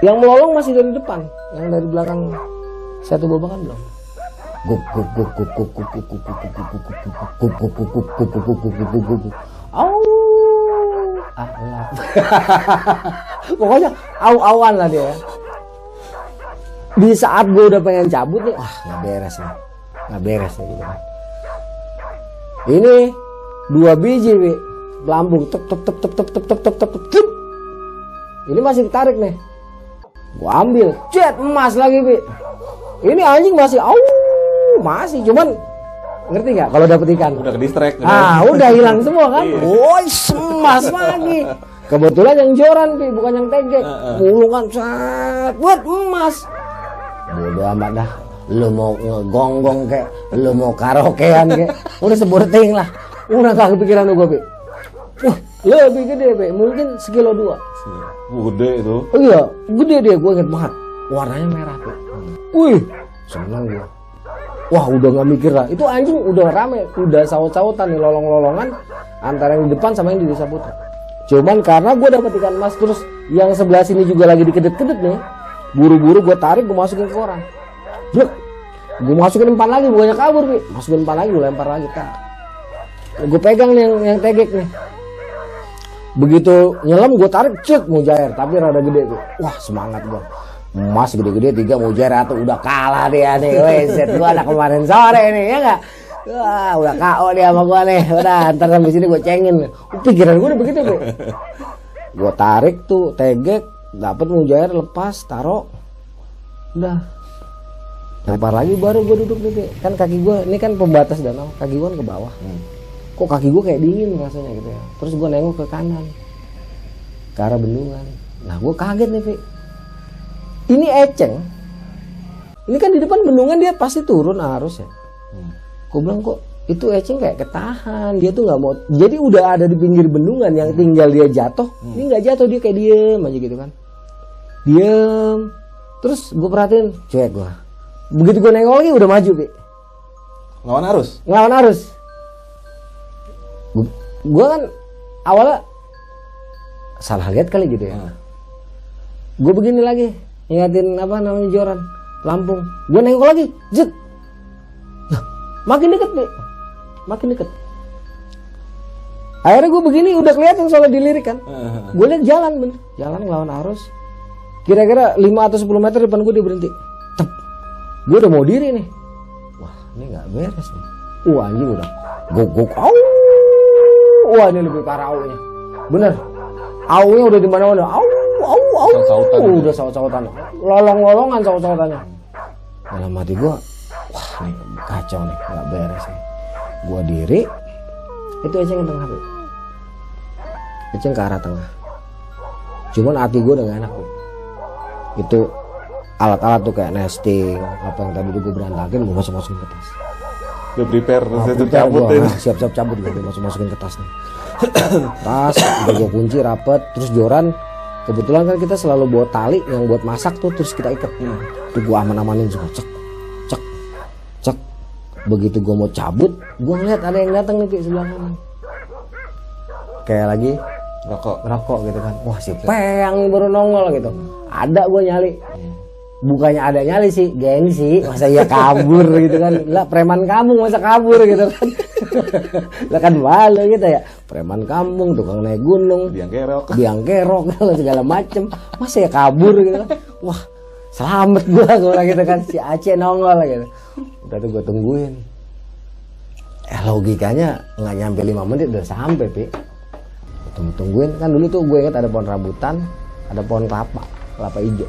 Yang melolong masih dari depan, yang dari belakang satu babakan belum. Guk. Au. Pokoknya au-awan lah dia. Di saat gue udah pengen cabut nih, nggak beres nih gitu kan. Ini 2 biji, Wi. Lambung tep. Ini masih ditarik nih. Gua ambil, cet, emas lagi, Pi. Ini anjing masih masih cuman ngerti nggak kalau dapet ikan? Udah ke distract. Udah hilang semua kan? Woi, emas lagi. Kebetulan yang joran, Pi, bukan yang tegek. Pulungan set, buat emas. Bodoh amat dah. Lu mau ngegonggong kek, lu mau karaokean kek, udah sebuting lah. Udah gak kepikiran gua, Pi. Wah, lebih gede, Pi. Mungkin sekilo 2. Gede itu. Oh iya, gede dia, gue inget banget. warnanya merah Pi. Wih, seneng gua. Wah udah nggak mikir lah, itu anjing udah rame, udah saut-sautan nih, lolong-lolongan antara yang di depan sama yang di Desa Putra. Cuman karena gue dapet ikan emas, terus yang sebelah sini juga lagi dikedet-kedet nih, buru-buru gue tarik, gue masukin ke koran. Blek, gue masukin umpan lagi, bukannya kabur Pi, masukin umpan lagi, gue lempar lagi, tak. Gue pegang nih yang tegek nih. Begitu nyelam gue tarik, cek mujair, tapi rada gede Pi. Wah semangat gue. Emas gede-gede 3 mujair 1 udah kalah dia nih. Weset gua anak kemarin sore nih ya enggak. Wah, udah KO dia sama gua nih. Udah ntar sampai sini gua cengin. Pikiran gua udah begitu, Pi. Gua tarik tuh tegek, dapet mujair lepas, taruh. Udah. Lempar lagi baru gua duduk nih, Pi. Kan kaki gua ini kan pembatas danau, kaki gua kan ke bawah. Kok kaki gua kayak dingin rasanya gitu ya. Terus gua nengok ke kanan. Ke arah bendungan. Nah, gua kaget nih, Pi. Ini eceng, ini kan di depan bendungan dia pasti turun arus ya. Gue bilang kok itu eceng kayak ketahan, dia tuh nggak mau. Jadi udah ada di pinggir bendungan, yang tinggal dia jatuh, ini nggak jatuh, dia kayak diem aja gitu kan, diem. Terus gue perhatiin, cuek gue. Begitu gue nengok lagi udah maju Pi. Lawan arus. Ngelawan arus. Gue kan awalnya salah lihat kali gitu ya. Gue begini lagi. Ingatin apa namanya joran Lampung, gue nengok lagi, jet, makin deket Pi, makin deket. Akhirnya gue begini udah kelihatan soalnya dilirik kan, gue lihat jalan bener, jalan ngelawan arus, kira-kira 5 atau 10 meter depan gue dia berhenti, tep, gue udah mau diri nih, wah ini nggak beres nih, anjing udah, gok, wah ini lebih parah aunya, bener, aunya udah di mana-mana, udah saut-sautan, lolong-lolongan saut-sautannya. Dalam hati gue, wah nih kacau nih, nggak beres nih. Gue diri, itu eceng yang tengah, Pi. Eceng ke arah tengah. Cuman hati gue udah gak enak, Pi. Itu alat-alat tuh kayak nesting, apa yang tadi gue berantakin, gue masukin ke tas. Udah prepare, cabut deh. Siap-siap cabut gue masukin ke tas nih. Tas, udah gue kunci rapet, terus joran. Kebetulan kan kita selalu bawa tali yang buat masak tuh, terus kita ikat. Tuh gue aman-amanin semua, cek. Begitu gue mau cabut, gue ngeliat ada yang datang nih Pi sebelah kanan. Kayak lagi rokok gitu kan. Wah si Peang nih baru nongol gitu. Ada gue nyali. Bukannya ada nyali sih, gengsi, masa iya kabur gitu kan. Lah preman kampung masa kabur gitu kan. Lah kan malu gitu ya. Preman kampung, tukang naik gunung, biang kerok segala macem. Masa ya kabur gitu kan. Wah, selamat gua gitu kan, si Aceh nongol gitu. Udah tuh gua tungguin. Logikanya nggak nyampe 5 menit udah sampai, Pi. Tungguin kan dulu tuh gue ingat ada pohon rambutan, ada pohon kelapa hijau.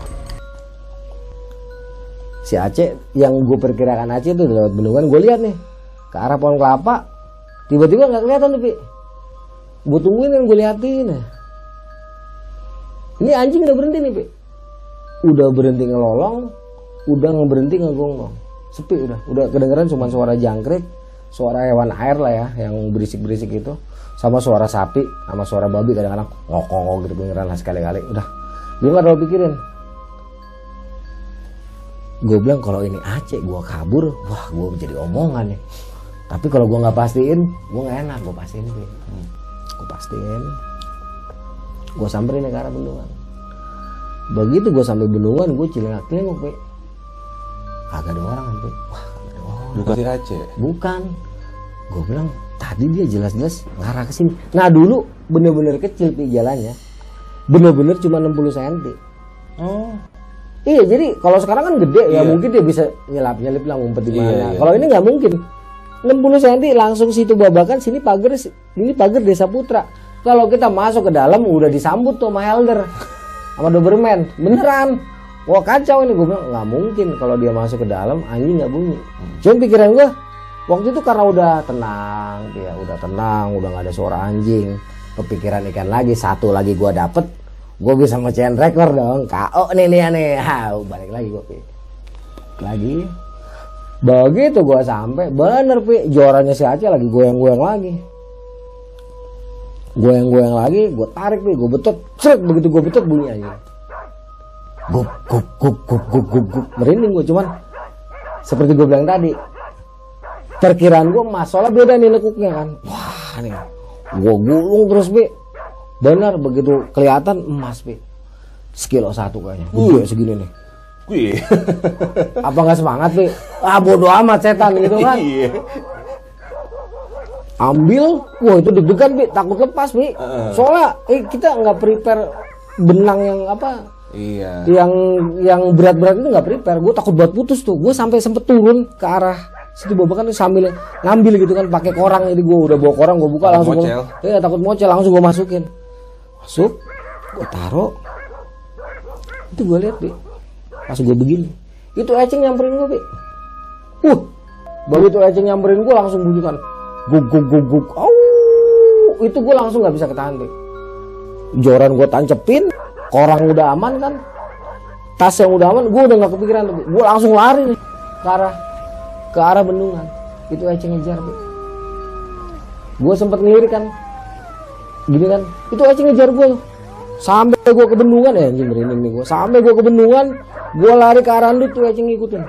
Si Aceh yang gue perkirakan Aceh tuh lewat bendungan, gue lihat nih ke arah pohon kelapa, tiba-tiba nggak kelihatan tuh Pi. Gue tungguin dan gue liatin. Ini anjing udah berhenti nih Pi, udah berhenti ngelolong, udah berhenti ngegonggong, sepi udah kedengeran cuma suara jangkrik, suara hewan air lah ya yang berisik-berisik itu, sama suara sapi sama suara babi kadang-kadang ngokok gitu kedengeran lah sekali-kali. Udah gue nggak terlalu pikirin. Gue bilang kalau ini Aceh gue kabur, wah gue jadi omongan nih. Tapi kalau gue nggak pastiin, gue nggak enak. Gue pastiin, gue pastiin. Gue samperin ke arah bendungan. Begitu gue sampai bendungan, gue celengak-celengok, Pi. Kagak ada orang, Pi. Wah, kagak ada orang. Bukan si Aceh. Bukan. Gue bilang tadi dia jelas-jelas ngarah ke sini. Nah dulu bener-bener kecil Pi jalannya, bener-bener cuma 60 cm. Oh. Iya, jadi kalau sekarang kan gede ya, mungkin dia bisa nyelip lah ngumpet di mana. Iya. Kalau ini nggak mungkin. 60 cm langsung situ babakan, sini pagar Desa Putra. Kalau kita masuk ke dalam udah disambut tuh sama Helder, sama Doberman, beneran. Wah kacau ini, gue bilang nggak mungkin kalau dia masuk ke dalam anjing nggak bunyi. Cuma pikiran gue waktu itu karena udah tenang, dia udah tenang, udah nggak ada suara anjing. Kepikiran ikan lagi, satu lagi gue dapet. Gue bisa mecahin rekor dong, KO nih nih, balik lagi gue Pi. Lagi, begitu gue sampai, bener Pi, juaranya si Aceh lagi goyang-goyang lagi, gue tarik Pi, gue betot, begitu gue betot bunyi aja, Guk guk guk guk guk guk guk. Merinding gue, cuman seperti gue bilang tadi, perkiraan gue masalah beda nih lekuknya kan. Wah nih, gue gulung terus Bi. Benar begitu kelihatan emas Bi, 1,1 kilo kayaknya. Gede segini nih. Wih. Apa nggak semangat Bi? Ah bodo amat setan gitu kan. Ambil, wah itu deg-degan Bi, takut lepas Bi. Soalnya kita nggak prepare benang yang apa? Iya. Yang berat-berat itu nggak prepare. Gue takut buat putus tuh. Gue sampai sempet turun ke arah situ Babakan sambil ngambil gitu kan, pakai korang. Jadi gue udah bawa korang, gue buka langsung. Iya takut mocel, langsung gue masukin. Masuk, gue taruh. Itu gue lihat Bi, pas gue begini, itu Eceng nyamperin gue Bi. Begitu Eceng nyamperin gue langsung bunyikan gug gug gug gug. Itu gue langsung nggak bisa ketahan Bi. Joran gue tancepin, korang udah aman kan, tas yang udah aman, gue udah nggak kepikiran tuh. Gue langsung lari nih ke arah bendungan. Itu Eceng ngejar Bi. Gue sempet ngelirik kan, gini kan, itu Eceng ngejar gue sampai gue ke bendungan. Ya anjing merinding nih gue. Sampai gue ke bendungan, gue lari ke arah Andut tuh Eceng ngikutin.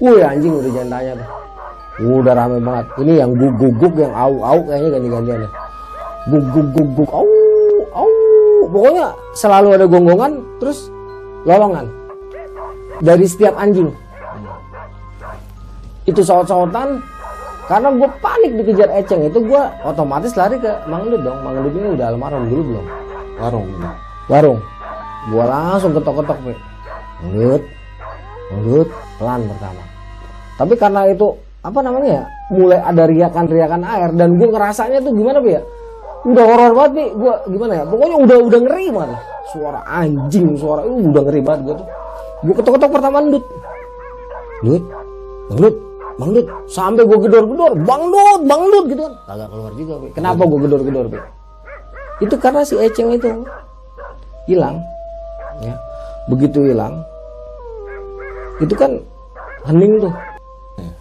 Anjing udah jangan tanya tuh. Udah rame banget. Ini yang guguk, yang au kayaknya ganti-gantian ya. Guguk, au. Pokoknya selalu ada gonggongan, terus lolongan dari setiap anjing. Itu saut-sautan, karena gue panik dikejar Eceng. Itu gue otomatis lari ke Mang Endut dong. Mang Endut ini udah almarhum dulu belum? Warung. Gue langsung ketok-ketok Be. Endut, pelan pertama. Tapi karena itu apa namanya ya, mulai ada riakan air, dan gue ngerasanya tuh gimana Be ya, udah horor banget Bi. Gue gimana ya, pokoknya udah ngeri banget. Suara anjing, suara itu udah ngeri banget gue tuh. Gue ketok-ketok pertama Endut, Bang Dut, sampai gue gedor-gedor, Bang Dut gitu kan, kagak keluar juga Bi. Kenapa gue gedor-gedor Bi? Itu karena si Eceng itu hilang ya. Begitu hilang itu kan hening tuh.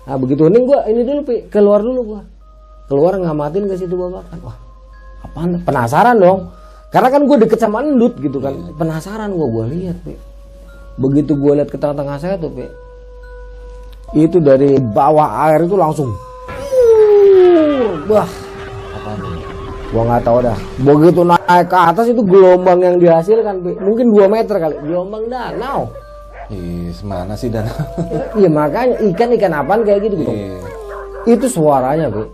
Nah begitu hening gue ini dulu Pi, keluar ngamatin ke situ Babakan. Wah apaan, penasaran dong, karena kan gue deket sama Endut gitu kan. Penasaran gue lihat Pi. Begitu gue lihat ke tengah-tengah saya tuh Pi, itu dari bawah air itu langsung wah gua nggak tahu dah. Begitu naik ke atas itu gelombang yang dihasilkan Pi, mungkin 2 meter kali, gelombang danau. Mana sih danau? Iya makanya ikan apaan kayak gitu gitu. Itu suaranya Pi,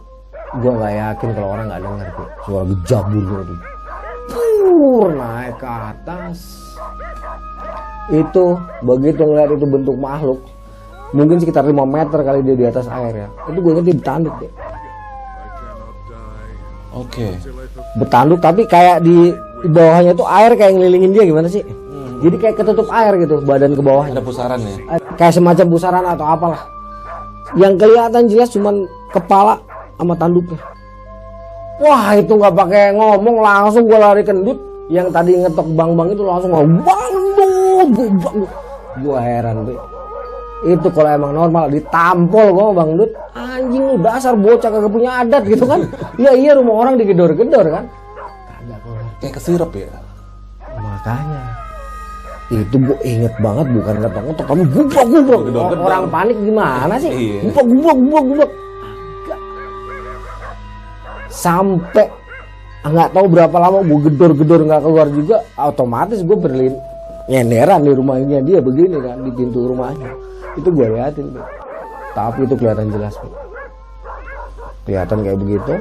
gua nggak yakin kalau orang nggak dengar Pi. Suara gejabur gitu, naik ke atas. Itu begitu ngeliat itu bentuk makhluk, mungkin sekitar 5 meter kali dia di atas air ya. Itu gue ngerti bertanduk deh. Oke. Bertanduk tapi kayak di bawahnya tuh air kayak ngelilingin dia, gimana sih? Jadi kayak ketutup air gitu badan ke bawah. Ada pusaran ya? Kayak semacam pusaran atau apalah. Yang kelihatan jelas cuman kepala sama tanduknya. Wah itu nggak pakai ngomong, langsung gue lari ke Endut. Yang tadi ngetok bang itu langsung ngomong Bang Dut. Gue heran Pi. Itu kalau emang normal ditampol gue Bang Dut, anjing lu dasar bocah kagak punya adat gitu kan. Iya rumah orang digedor-gedor kan, kagak keluar. Kayak kesirep ya. Makanya itu gue inget banget, bukan ketok-ketok tapi gubrak. Orang panik gimana sih? Gubrak. Sampai nggak tahu berapa lama gue gedor nggak keluar juga. Otomatis gue berlin nyenderan di rumahnya dia begini kan, di pintu rumahnya. Itu gue liatin Pi. Tapi itu kelihatan jelas Pi. Kelihatan kayak begitu.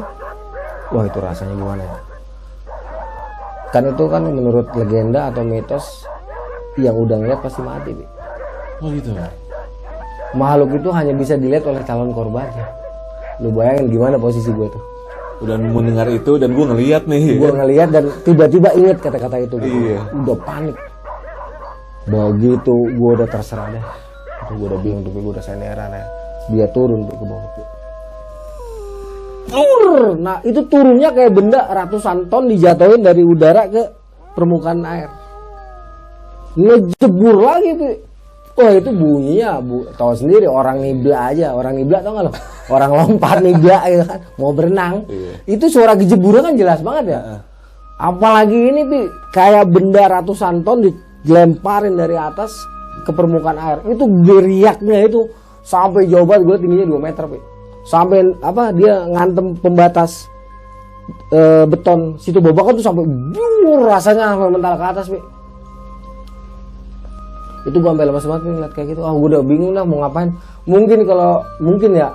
Wah itu rasanya gimana ya, kan itu kan menurut legenda atau mitos, yang udah ngeliat pasti mati Pi. Oh gitu. Makhluk itu hanya bisa dilihat oleh calon korbannya. Lu bayangin gimana posisi gue tuh. Udah mendengar itu dan gue ngeliat nih. Gue ngeliat dan tiba-tiba inget kata-kata itu gitu. Iya. Udah panik. Begitu gue udah terserah deh. Gue udah bingung tuh, gue udah senderan ya. Dia turun ke bawah. Nah itu turunnya kayak benda ratusan ton dijatuhin dari udara ke permukaan air. Ngejebur lagi Pi. Wah itu bunyinya, tahu sendiri orang nibla aja. Orang nibla tau gak lo? Orang lompat nibla gitu kan, mau berenang. Itu suara gejeburan kan jelas banget ya. Apalagi ini Pi, kayak benda ratusan ton dilemparin dari atas ke permukaan air. Itu beriaknya itu sampai jauh banget, gue tingginya 2 meter, Pi. Sampai apa dia ngantem pembatas beton situ Babakan tuh sampai rasanya sampai mental ke atas, Pi. Itu gue sampai lemas banget nih ngeliat kayak gitu. Gue udah bingung lah mau ngapain. Mungkin ya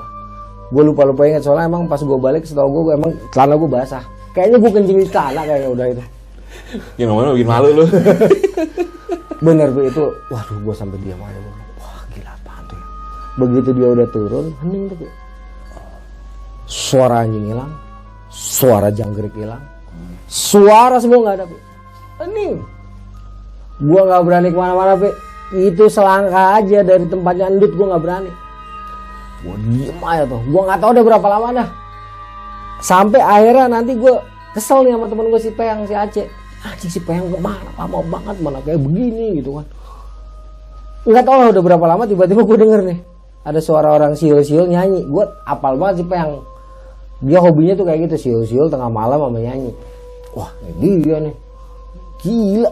gue lupa ingat, soalnya emang pas gue balik setahu gue emang celana gue basah. Kayaknya gue kencing di celana kayaknya udah itu. Ya namanya bikin malu lu. Bener, Pi, itu. Waduh, gue sampai diam aja. Wah, gila apaan tuh ya. Begitu dia udah turun, hening tuh, Pi. Suara anjing hilang, suara jangkrik hilang, suara semua nggak ada, Pi. Hening. Gue nggak berani kemana-mana, Pi. Itu selangkah aja dari tempatnya endut, gue nggak berani. Gue diem aja tuh. Gue nggak tahu udah berapa lama dah. Sampai akhirnya nanti gue kesel nih sama temen gue si Peyang, si Aceh. Anjing si Peyang kemana? Lama banget, mana kayak begini gitu kan. Nggak tahu lah udah berapa lama tiba-tiba gue denger nih. Ada suara orang siul-siul nyanyi. Gue apal banget si Peyang. Dia hobinya tuh kayak gitu, siul-siul tengah malam sama nyanyi. Wah, ini dia nih. Gila.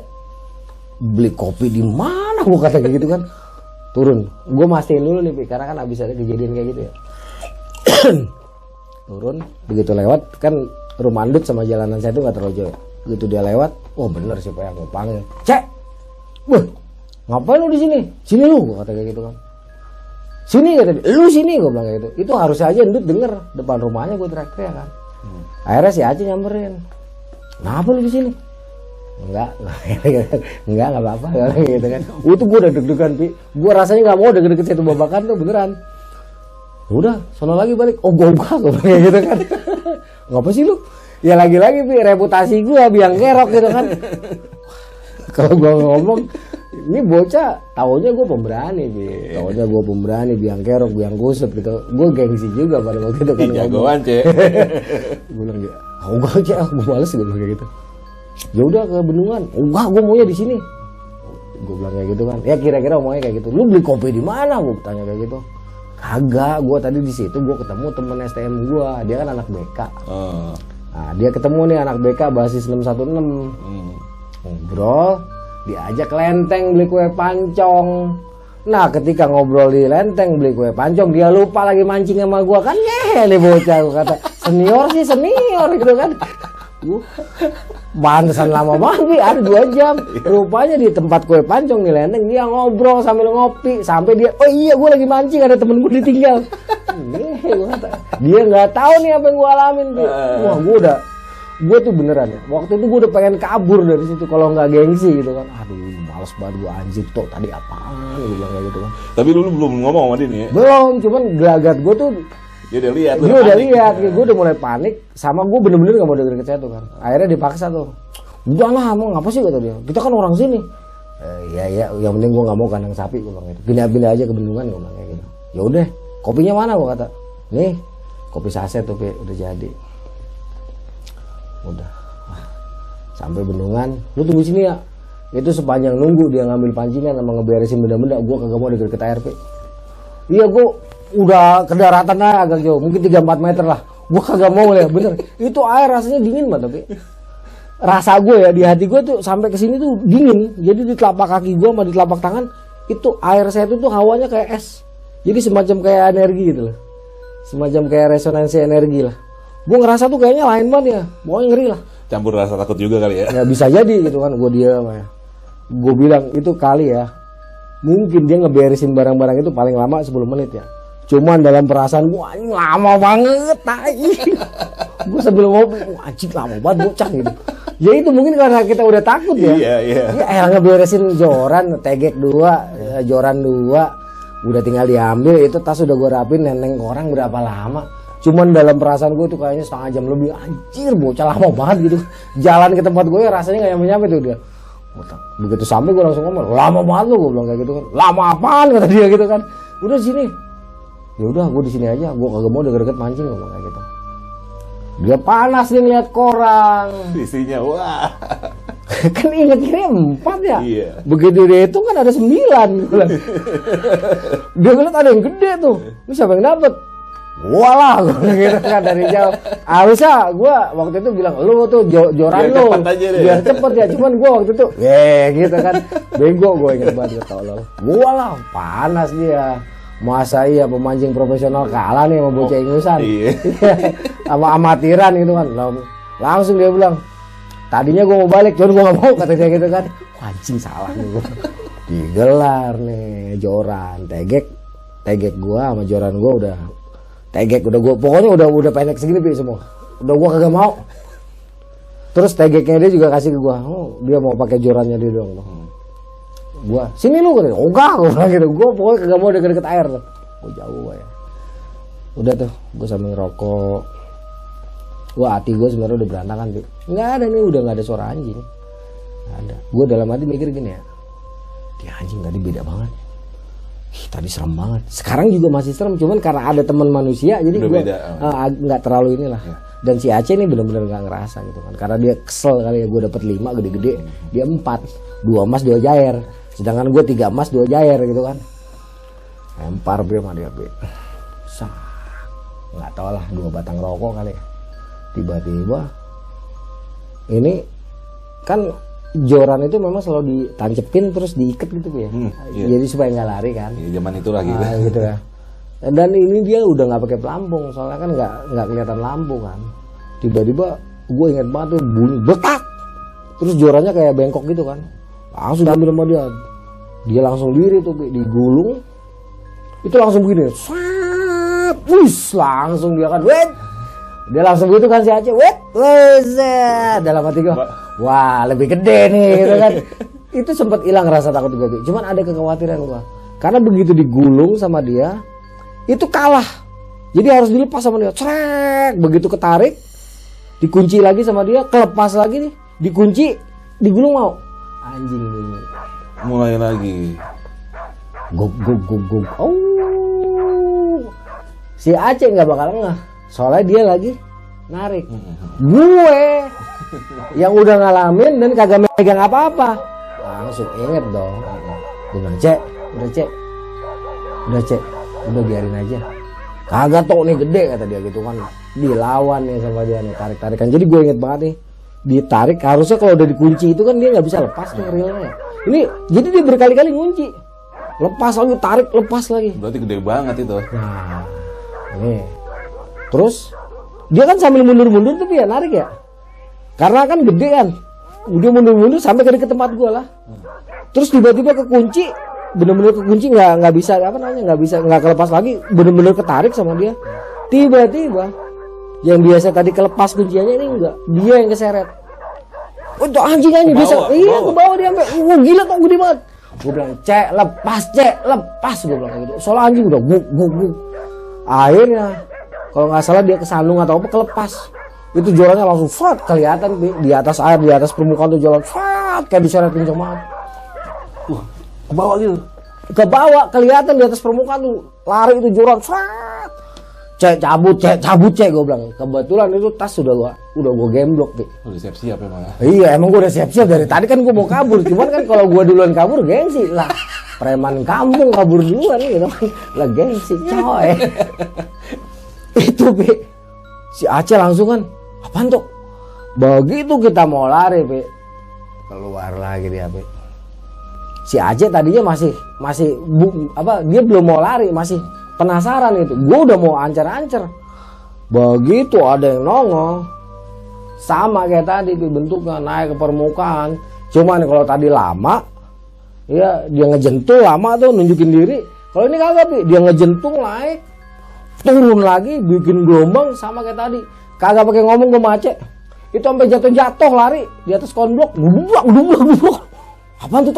Beli kopi di mana gue kata kayak gitu kan. Turun. Gue mastiin dulu nih, Pi, karena kan abis ada kejadian kayak gitu ya. Turun, begitu lewat kan rumah Andut sama jalanan saya itu nggak terlalu jauh ya. Begitu dia lewat, oh bener sih Pak yang gue panggil, Cek, wah ngapain lu di sini? Sini lu, gue kata kayak gitu kan. Sini kata dia, lu sini, gue bilang kayak gitu. Itu harusnya aja Andut denger depan rumahnya gue teriak-teriak kan. Akhirnya si Aceh nyamperin, kenapa lu di sini? Enggak apa-apa gitu kan. Itu gue udah deg-degan, Pi. Gue rasanya nggak mau deg-degan situ Babakan tuh beneran. Udah, sono lagi balik. Oh, gue kayak gitu kan. Ngapa sih lu? Ya lagi-lagi, Pi, reputasi gue biang kerok gitu kan. Kalau gue ngomong, ini bocah taunya gue pemberani, Pi. Taunya gue pemberani, biang kerok, biang kusut gitu. Gue gengsi juga pada waktu itu kan. Jagoan, Cek. Gue bilang, oh gue aja, gue males gue bilang kayak gitu. Ya udah ke Bendungan. Enggak, gue maunya di sini. Gue bilang kayak gitu kan. Ya kira-kira maunya kayak gitu. Lu beli kopi di mana? Gue tanya kayak gitu. Kagak, gue tadi di situ gue ketemu temen STM gue. Dia kan anak BK. Nah, dia ketemu nih anak BK basis 616. Ngobrol, diajak lenteng beli kue pancong. Nah, ketika ngobrol di lenteng beli kue pancong, dia lupa lagi mancing sama gue kan. Nih bocah, gue kata senior sih senior gitu kan. Pantesan lama banget, ada 2 jam. Rupanya di tempat kue pancong di lenteng dia ngobrol sambil ngopi sampai dia, oh iya gue lagi mancing ada temen gue ditinggal. Dia nggak tahu nih apa yang gue alamin tuh. Wah, gue tuh beneran ya. Waktu itu gue udah pengen kabur dari situ kalau nggak gengsi gitu kan. Aduh, males banget gue, anjir tuh tadi apaan gue bilang kayak gitu kan. Tapi dulu belum ngomong sama dia nih ya? Belum, cuman gelagat gue tuh. Dia udah lihat, gue udah mulai panik, sama gue bener-bener gak mau deket saya tuh kan. Akhirnya dipaksa tuh. Udah lah, mau ngapa sih kata dia? Kita kan orang sini. Iya, yang penting gue gak mau kandang sapi, gue bilang gitu. Pindah-pindah aja ke Bendungan, gue bilang kayak gitu. Ya udah, kopinya mana gue kata. Nih, kopi saset tuh, Pi, udah jadi. Udah. Sampai Bendungan, lu tunggu sini ya. Itu sepanjang nunggu dia ngambil pancingan sama ngeberesin benda-benda, gue kagak mau deket air, Pi. Iya, gue udah ke daratan aja agak jauh, mungkin 3-4 meter lah. Gue kagak mau ya, bener. Itu air rasanya dingin banget, tapi rasa gue ya di hati gue tuh sampai ke sini tuh dingin. Jadi di telapak kaki gue sama di telapak tangan itu air saya tuh hawanya kayak es. Jadi semacam kayak energi gitu loh. Semacam kayak resonansi energi lah. Gue ngerasa tuh kayaknya lain banget ya. Pokoknya ngeri lah. Campur rasa takut juga kali ya. Ya bisa jadi gitu kan. Gue diam ya. Gue bilang itu kali ya. Mungkin dia ngeberesin barang-barang itu paling lama 10 menit ya. Cuman dalam perasaan gue lama banget, gue sambil ngopi, anjing lama banget bocah gitu. Ya itu mungkin karena kita udah takut ya. Iya. Ya ngeberesin joran, tegek 2, joran 2, udah tinggal diambil. Itu tas udah gue rapin, nenteng orang berapa lama. Cuman dalam perasaan gue tuh kayaknya setengah jam lebih, anjir bocah lama banget gitu. Jalan ke tempat gue ya rasanya gak nyampe-nyampe tuh dia. Begitu sampai gue langsung ngomong, lama banget lu, gue bilang kayak gitu kan. Lama apaan kata dia gitu kan. Udah sini. Ya udah, gue di sini aja, gue kagak mau deket-deket mancing, gue bilang kayak gitu. Dia panas nih ngeliat korang. Isinya wah. Kan inget-ingetnya 4 ya. Iya. Begitu dia itu kan ada 9. Dia ngeliat ada yang gede tuh. Ini siapa yang dapet? gua lah gua gitu kan dari jauh. Harusnya gua waktu itu bilang lu tuh joran lu biar cepet ya, cuman gua waktu itu gitu kan bego, gua inget banget tolol. Gua lah panas dia, masa iya pemancing profesional kalah nih sama bocah ingusan. Sama amatiran gitu kan. Langsung dia bilang, tadinya gua mau balik cuman gua gak mau, kata dia gitu kan. Anjing salah nih gua. Digelar nih joran, tegek gua sama joran gua udah tegek, udah gua pokoknya udah pendek segini semua, udah gua kagak mau. Terus tegeknya dia juga kasih ke gua, dia mau pakai jorannya dia dong. Gua sini lu, katanya ogah gua bilang gitu. Gua pokoknya kagak mau deket-deket air tuh, gua jauh ya. Udah tuh gua sambil ngerokok, hati gua sebenarnya udah berantakan tuh. Nggak ada nih, udah nggak ada suara anjing, nggak ada. Gua dalam hati mikir gini ya, dia anjing tadi beda banget. Tadi serem banget. Sekarang juga masih serem, cuman karena ada teman manusia jadi gue nggak terlalu inilah. Ya. Dan si Aceh ini benar-benar nggak ngerasa gitu kan, karena dia kesel kali ya. Gue dapet 5 gede-gede, dia 4, 2 emas 2 jair, sedangkan gue 3 emas 2 jair gitu kan. Lempar bro sama dia nggak tau lah, 2 batang rokok kali ya. Tiba-tiba ini kan joran itu memang selalu ditancepin terus diikat gitu ya. Iya. Jadi supaya nggak lari kan. Iya, zaman itu lagi gitu ya. Dan ini dia udah nggak pakai pelampung, soalnya kan nggak kelihatan lampu kan. Tiba-tiba gue inget banget tuh bunyi betak, terus jorannya kayak bengkok gitu kan. Langsung diambil sama dia. Dia langsung diri tuh digulung. Itu langsung begini. Langsung dia kan wet. Dia langsung gitu kan si Aceh, wet. Dalam hati gue, wah lebih gede nih gitu kan. Itu sempat hilang rasa takut gue, cuman ada kekhawatiran gue karena begitu digulung sama dia itu kalah, jadi harus dilepas sama dia. Crek, begitu ketarik dikunci lagi sama dia, kelepas lagi nih, dikunci, digulung mau anjing ini mulai lagi gug. Si Aceh nggak bakal ngeh, soalnya dia lagi narik. Gue yang udah ngalamin dan kagak megang apa-apa, langsung inget dong. Gue bilang, Cek, udah biarin aja. Kagak tau nih gede, kata dia gitu kan. Dilawan nih sama dia nih, tarik-tarikan. Jadi gue inget banget nih, ditarik. Harusnya kalau udah dikunci itu kan dia nggak bisa lepas nih reelnya. Ini jadi dia berkali-kali ngunci, lepas lagi, tarik, lepas lagi. Berarti gede banget itu. Nah, ini terus dia kan sambil mundur-mundur tapi ya narik ya, karena kan gede kan. Dia mundur-mundur sampai ke tempat gue lah. Terus tiba-tiba kekunci, bener-bener kekunci, nggak bisa nggak kelepas lagi, bener-bener ketarik sama dia. Tiba-tiba yang biasa tadi kelepas kunciannya ini enggak, dia yang keseret. Untuk anjing bisa, iya ke bawah dia sampai, gila tau gede banget. Gue bilang, Cek lepas, gue bilang gitu. Soalnya anjing udah guk. Akhirnya kalau nggak salah dia kesandung atau apa, kelepas. Itu jorannya langsung kelihatan di atas air, di atas permukaan tuh joran kayak diseret kenceng banget. Ke bawah gitu. Ke bawah kelihatan di atas permukaan tuh, lari itu joran. Cek cabut gue bilang. Kebetulan itu tas udah gua gemblok nih. Udah siap-siap emang. Iya, emang gua udah siap-siap dari tadi kan gua mau kabur. Cuman kan kalau gua duluan kabur gengsi lah. Preman kampung kabur duluan gitu kan. Lah gengsi coy. Itu si Aceh langsung kan, apaan tuh? Begitu kita mau lari keluar lagi dia Si Aceh tadinya masih dia belum mau lari, masih penasaran itu. Gue udah mau ancar-ancar. Begitu ada yang nongol, sama kayak tadi bentuknya naik ke permukaan. Cuman kalau tadi lama, ya dia ngejentung lama tuh nunjukin diri. Kalau ini kagak dia ngejentung naik, turun lagi, bikin gelombang sama kayak tadi. Kagak pakai ngomong gue Aceh. Itu sampai jatuh lari di atas konblok. Dublak. Apaan tuh?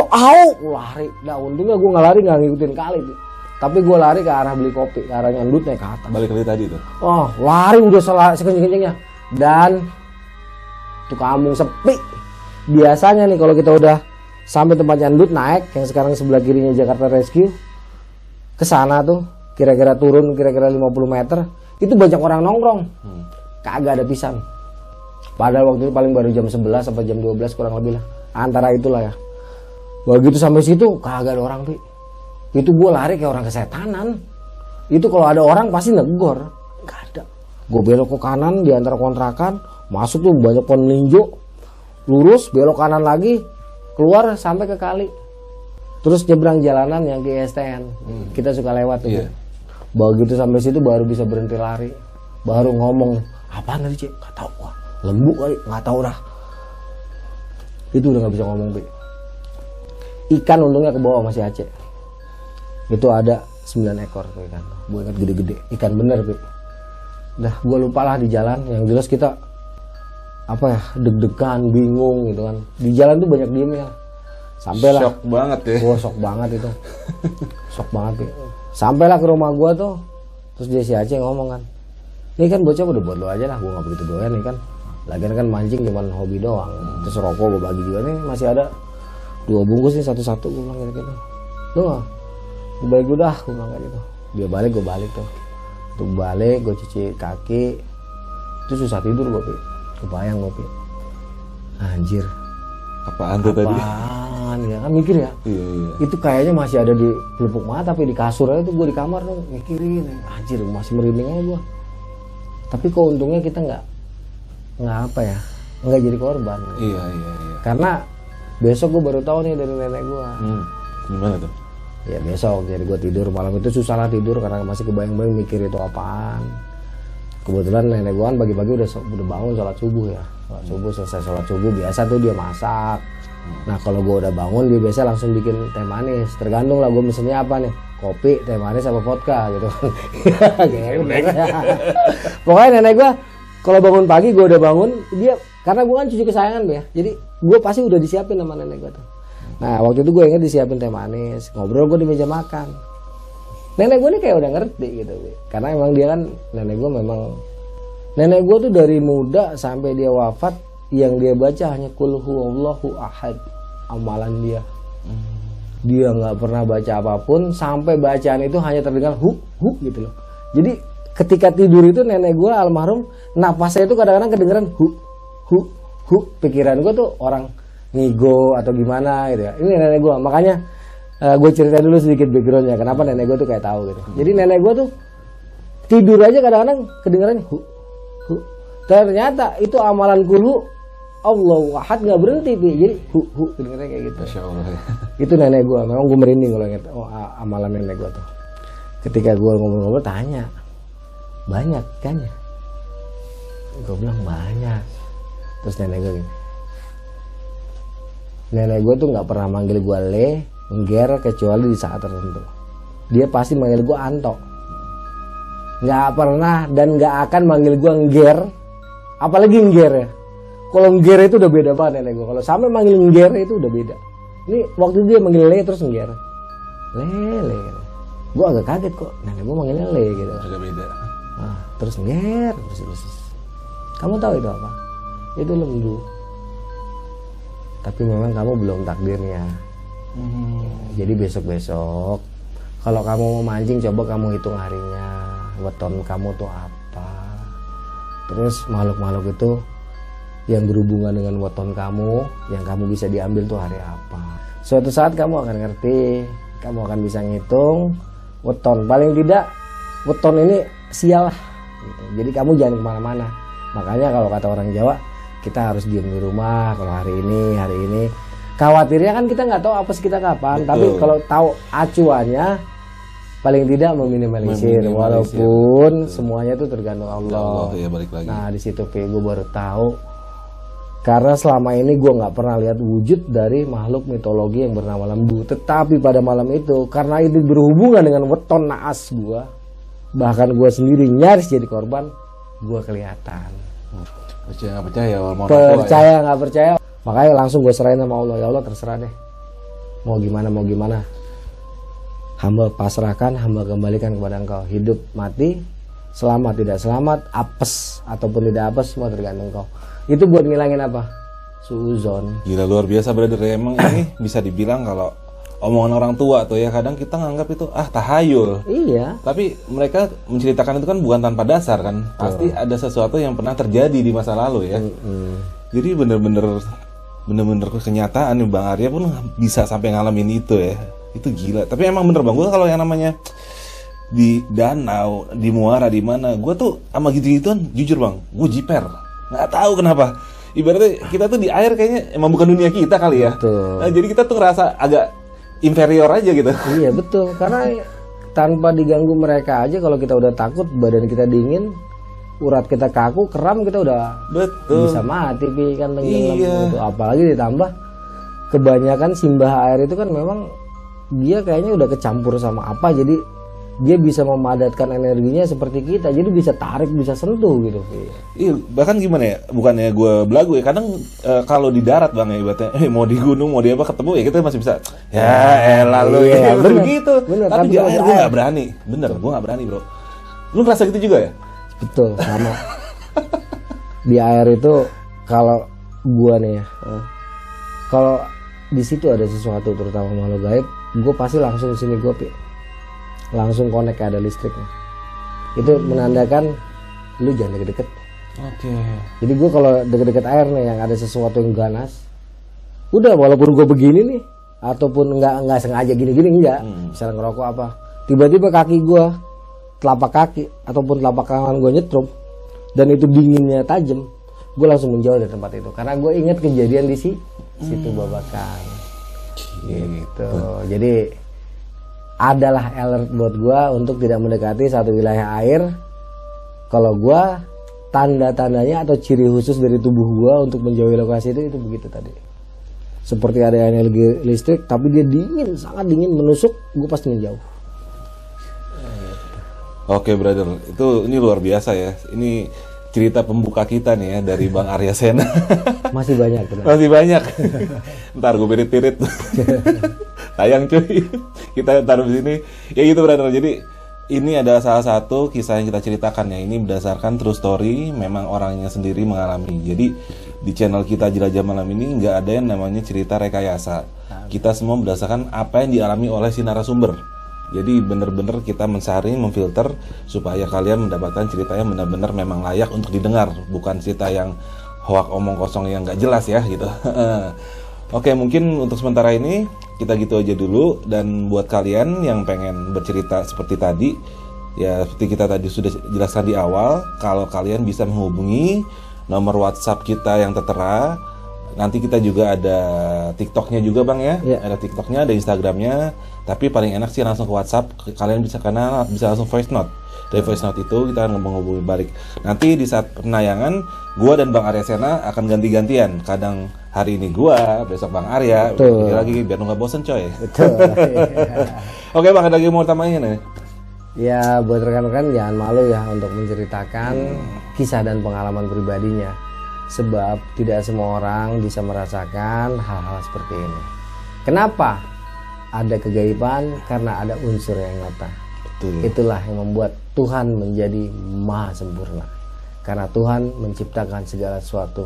Lari. Nah untungnya gue nggak lari, nggak ngikutin kali tuh. Tapi gue lari ke arah beli kopi, ke arah nyandut naik ke atas. Balik lagi tadi tuh. Oh, lari udah sekenceng-kencengnya. Dan tuh kampung sepi. Biasanya nih kalau kita udah sampai tempat nyandut naik, yang sekarang sebelah kirinya Jakarta Rescue, ke sana tuh kira-kira turun 50 meter, itu banyak orang nongkrong. Kagak ada pisan. Padahal waktu itu paling baru jam 11 sampai jam 12 kurang lebih lah. Antara itulah ya. Begitu sampai situ kagak ada orang, Pi. Itu gue lari kayak orang kesetanan. Itu kalau ada orang pasti negor. Gue belok ke kanan di antara kontrakan, masuk tuh banyak pohon melinjo, lurus belok kanan lagi, keluar sampai ke kali. Terus nyebrang jalanan yang ke ISTN. Kita suka lewat tuh. Begitu sampai situ baru bisa berhenti lari. Baru ngomong, apaan tadi, Cik? Gak tau, wah, lembu kali, gak tau dah. Itu udah gak bisa ngomong, Pi. Ikan untungnya ke bawah masih Aceh. Itu ada 9 ekor tuh ikan. Gue ingat gede-gede. Ikan bener, Pi. Udah, gue lupa lah di jalan. Yang jelas kita apa ya, deg-degan, bingung gitu kan. Di jalan tuh banyak diemnya. Sampailah. Shock banget ya. Gue shock banget itu. Shock banget, Pi. Sampailah ke rumah gue tuh. Terus dia si Aceh ngomong kan, ini kan bocah udah buat lo aja lah, gue gak begitu doyan nih kan. Lagian kan mancing cuman hobi doang. Terus rokok gue bagi juga nih, masih ada 2 bungkus nih satu-satu, gue bilang gitu. Lo gak? Gue balik dulu dah, gue bilang gitu. Dia balik, gue balik tuh. Untuk balik, gue cuci kaki. Itu susah tidur gue, Pi. Kebayang gue, Pi. Anjir. Apaan tuh tadi? Apaan ya, kan mikir ya. Iya. Itu kayaknya masih ada di pelupuk mata, tapi di kasur aja tuh gue di kamar tuh mikirin. Anjir, masih merinding aja gue. Tapi kok untungnya kita nggak apa ya, nggak jadi korban. Iya. Karena besok gue baru tahu nih dari nenek gue. Gimana tuh? Ya besok, jadi gue tidur malam itu susah lah tidur karena masih kebayang-bayang mikir itu apaan. Kebetulan nenek gue kan pagi-pagi udah bangun sholat subuh ya. Sholat subuh, selesai sholat subuh biasa tuh dia masak. Nah kalau gue udah bangun dia biasa langsung bikin teh manis. Tergantung lah gue mesennya apa nih, kopi, teh manis, sama vodka gitu kan. Pokoknya nenek gue kalau bangun pagi gue udah bangun, dia karena gue kan cucu kesayangan ya, jadi gue pasti udah disiapin sama nenek gue tuh. Nah waktu itu gue ingat disiapin teh manis, ngobrol gue di meja makan. Nenek gue nih kayak udah ngerti gitu, karena emang dia kan nenek gue tuh dari muda sampai dia wafat yang dia baca hanya qul huwallahu ahad, amalan dia. Dia nggak pernah baca apapun, sampai bacaan itu hanya terdengar hu gitu loh. Jadi ketika tidur itu nenek gue almarhum napasnya itu kadang-kadang kedengeran hu. Pikiran gue tuh orang ngigo atau gimana gitu ya. Ini nenek gue, makanya gue cerita dulu sedikit backgroundnya kenapa nenek gue tuh kayak tahu gitu. Jadi nenek gue tuh tidur aja kadang-kadang kedengeran hu. Ternyata itu amalan kulu Allahu ahad nggak berhenti, jadi hu kedengerannya kayak gitu. Masya Allah. Itu nenek gue, memang gue merinding kalau inget amalan nenek gue tuh. Ketika gue ngobrol-ngobrol tanya, banyak kan ya? Gue bilang banyak. Terus nenek gue gini, nenek gue tuh nggak pernah manggil gue le, ngger kecuali di saat tertentu. Dia pasti manggil gue Anto. Nggak pernah dan nggak akan manggil gue ngger, apalagi ngger ya. Kalau ngger itu udah beda banget nenek gue. Kalau sampai manggil ngger itu udah beda. Ini waktu dia manggil le terus ngger, le. Gue agak kaget kok nenek gue manggilnya le gitu. Agak beda. Nah, terus ngger terus. Kamu tahu itu apa? Itu lembu. Tapi memang kamu belum takdirnya. Jadi besok-besok kalau kamu mau mancing, coba kamu hitung harinya, weton kamu tuh apa. Terus makhluk-makhluk itu yang berhubungan dengan weton kamu, yang kamu bisa diambil tuh hari apa. Suatu saat kamu akan ngerti, kamu akan bisa ngitung weton. Paling tidak weton ini sial lah gitu. Jadi kamu jangan kemana-mana. Makanya kalau kata orang Jawa, kita harus diam di rumah kalau hari ini. Khawatirnya kan kita nggak tahu apa kita kapan. Betul. Tapi kalau tahu acuannya, paling tidak meminimalisir. Walaupun semuanya itu tergantung Allah. Ya, balik lagi. Nah di situ gue baru tahu, karena selama ini gue nggak pernah lihat wujud dari makhluk mitologi yang bernama lembu. Tetapi pada malam itu, karena itu berhubungan dengan weton naas gue, bahkan gue sendiri nyaris jadi korban, gue kelihatan. Percaya nggak percaya? Percaya nggak percaya? Makanya langsung gue serahin sama Allah. Ya Allah terserah deh. Mau gimana. Hamba pasrahkan, hamba kembalikan kepada Engkau. Hidup mati, selamat tidak selamat, apes ataupun tidak apes, semua tergantung Engkau. Itu buat ngilangin apa? Suuzon. Gila, luar biasa brother. Emang ini bisa dibilang kalau omongan orang tua tuh ya, kadang kita nganggap itu tahayul. Iya. Tapi mereka menceritakan itu kan bukan tanpa dasar kan. Pasti ada sesuatu yang pernah terjadi di masa lalu ya. Jadi bener-bener kenyataan nih Bang Arya pun bisa sampai ngalamin itu ya. Itu gila. Tapi emang bener Bang, gue kalau yang namanya di danau, di muara, di mana, gue tuh sama gitu-gituan jujur bang, gue jiper, nggak tahu kenapa. Ibaratnya kita tuh di air kayaknya emang bukan dunia kita kali ya. Betul. Nah, jadi kita tuh ngerasa agak inferior aja gitu. Iya betul, karena tanpa diganggu mereka aja kalau kita udah takut, badan kita dingin, urat kita kaku, kram, kita udah Betul. bisa mati kan tenggelam Iya. gitu. Apalagi ditambah kebanyakan simbah air itu kan memang dia kayaknya udah kecampur sama apa, jadi dia bisa memadatkan energinya seperti kita, jadi bisa tarik, bisa sentuh gitu. Iya, bahkan gimana ya, bukannya gue belagu ya, kadang kalau di darat bang ya, ibaratnya mau di gunung, mau di apa ketemu ya kita masih bisa, ya lalu Iya, ya bener, gitu. bener, Tapi tapi di kalau air di gue air- nggak berani, bener, gue nggak berani bro. Lu ngerasa gitu juga ya? Betul, sama. Di air itu kalau gua nih ya, kalau di situ ada sesuatu terutama makhluk gaib, gue pasti langsung sini gue langsung connect ke ada listriknya. Itu menandakan lu jangan deket-deket. Oke. Jadi gue kalau deket-deket air nih yang ada sesuatu yang ganas, udah walaupun gue begini nih, ataupun nggak sengaja gini-gini enggak, misalnya ngerokok apa, tiba-tiba kaki gue, telapak kaki ataupun telapak tangan gue nyetrum, dan itu dinginnya tajam, gue langsung menjauh dari tempat itu, karena gue ingat kejadian di situ Babakan. Gitu. Jadi adalah alert buat gue untuk tidak mendekati satu wilayah air. Kalau gue tanda-tandanya atau ciri khusus dari tubuh gue untuk menjauhi lokasi itu begitu tadi. Seperti ada energi listrik, tapi dia dingin, sangat dingin, menusuk, gue pasti menjauh. Oke brother, ini luar biasa ya. Ini cerita pembuka kita nih ya dari Bang Arya Sena. Masih banyak. Benar. Masih banyak. Ntar gue pirit-pirit. Tayang cuy. Kita taruh di sini. Ya gitu brother. Jadi ini adalah salah satu kisah yang kita ceritakan ya. Ini berdasarkan true story. Memang orangnya sendiri mengalami. Jadi di channel kita Jelajah Malam ini nggak ada yang namanya cerita rekayasa. Kita semua berdasarkan apa yang dialami oleh si narasumber. Jadi benar-benar kita mensaring, memfilter supaya kalian mendapatkan cerita yang benar-benar memang layak untuk didengar, bukan cerita yang hoak omong kosong yang nggak jelas ya gitu. Oke, mungkin untuk sementara ini kita gitu aja dulu, dan buat kalian yang pengen bercerita seperti tadi, ya seperti kita tadi sudah jelaskan di awal, kalau kalian bisa menghubungi nomor WhatsApp kita yang tertera. Nanti kita juga ada TikToknya juga bang ya, ada TikToknya, ada Instagramnya. Tapi paling enak sih langsung ke WhatsApp. Kalian bisa langsung voice note. Dari voice note itu kita akan menghubungi balik. Nanti di saat penayangan, gua dan Bang Arya Sena akan ganti-gantian. Kadang hari ini gua, besok Bang Arya. Ini lagi biar lu nggak bosen coy. Betul. Oke bang, ada lagi mau tambahin nih? Ya buat rekan-rekan jangan malu ya untuk menceritakan kisah dan pengalaman pribadinya. Sebab tidak semua orang bisa merasakan hal-hal seperti ini. Kenapa? Ada kegaiban karena ada unsur yang nyata. Betul. Itulah yang membuat Tuhan menjadi maha sempurna. Karena Tuhan menciptakan segala sesuatu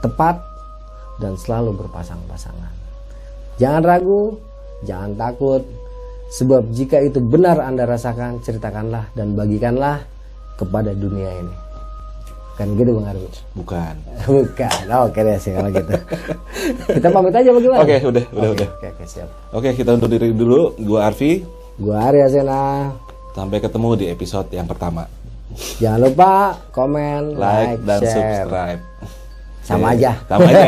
tepat dan selalu berpasang-pasangan. Jangan ragu, jangan takut. Sebab jika itu benar Anda rasakan, ceritakanlah dan bagikanlah kepada dunia ini. Kan gitu Bang Arwi? Bukan. Bukan. Oke deh sih kalau gitu. Kita pamit aja bagaimana? Oke, udah. Oke, siap. Oke, kita undur diri dulu. Gua Arfi. Gua Arya Sena. Sampai ketemu di episode yang pertama. Jangan lupa komen, Like dan share. subscribe. Sama aja. Sama aja.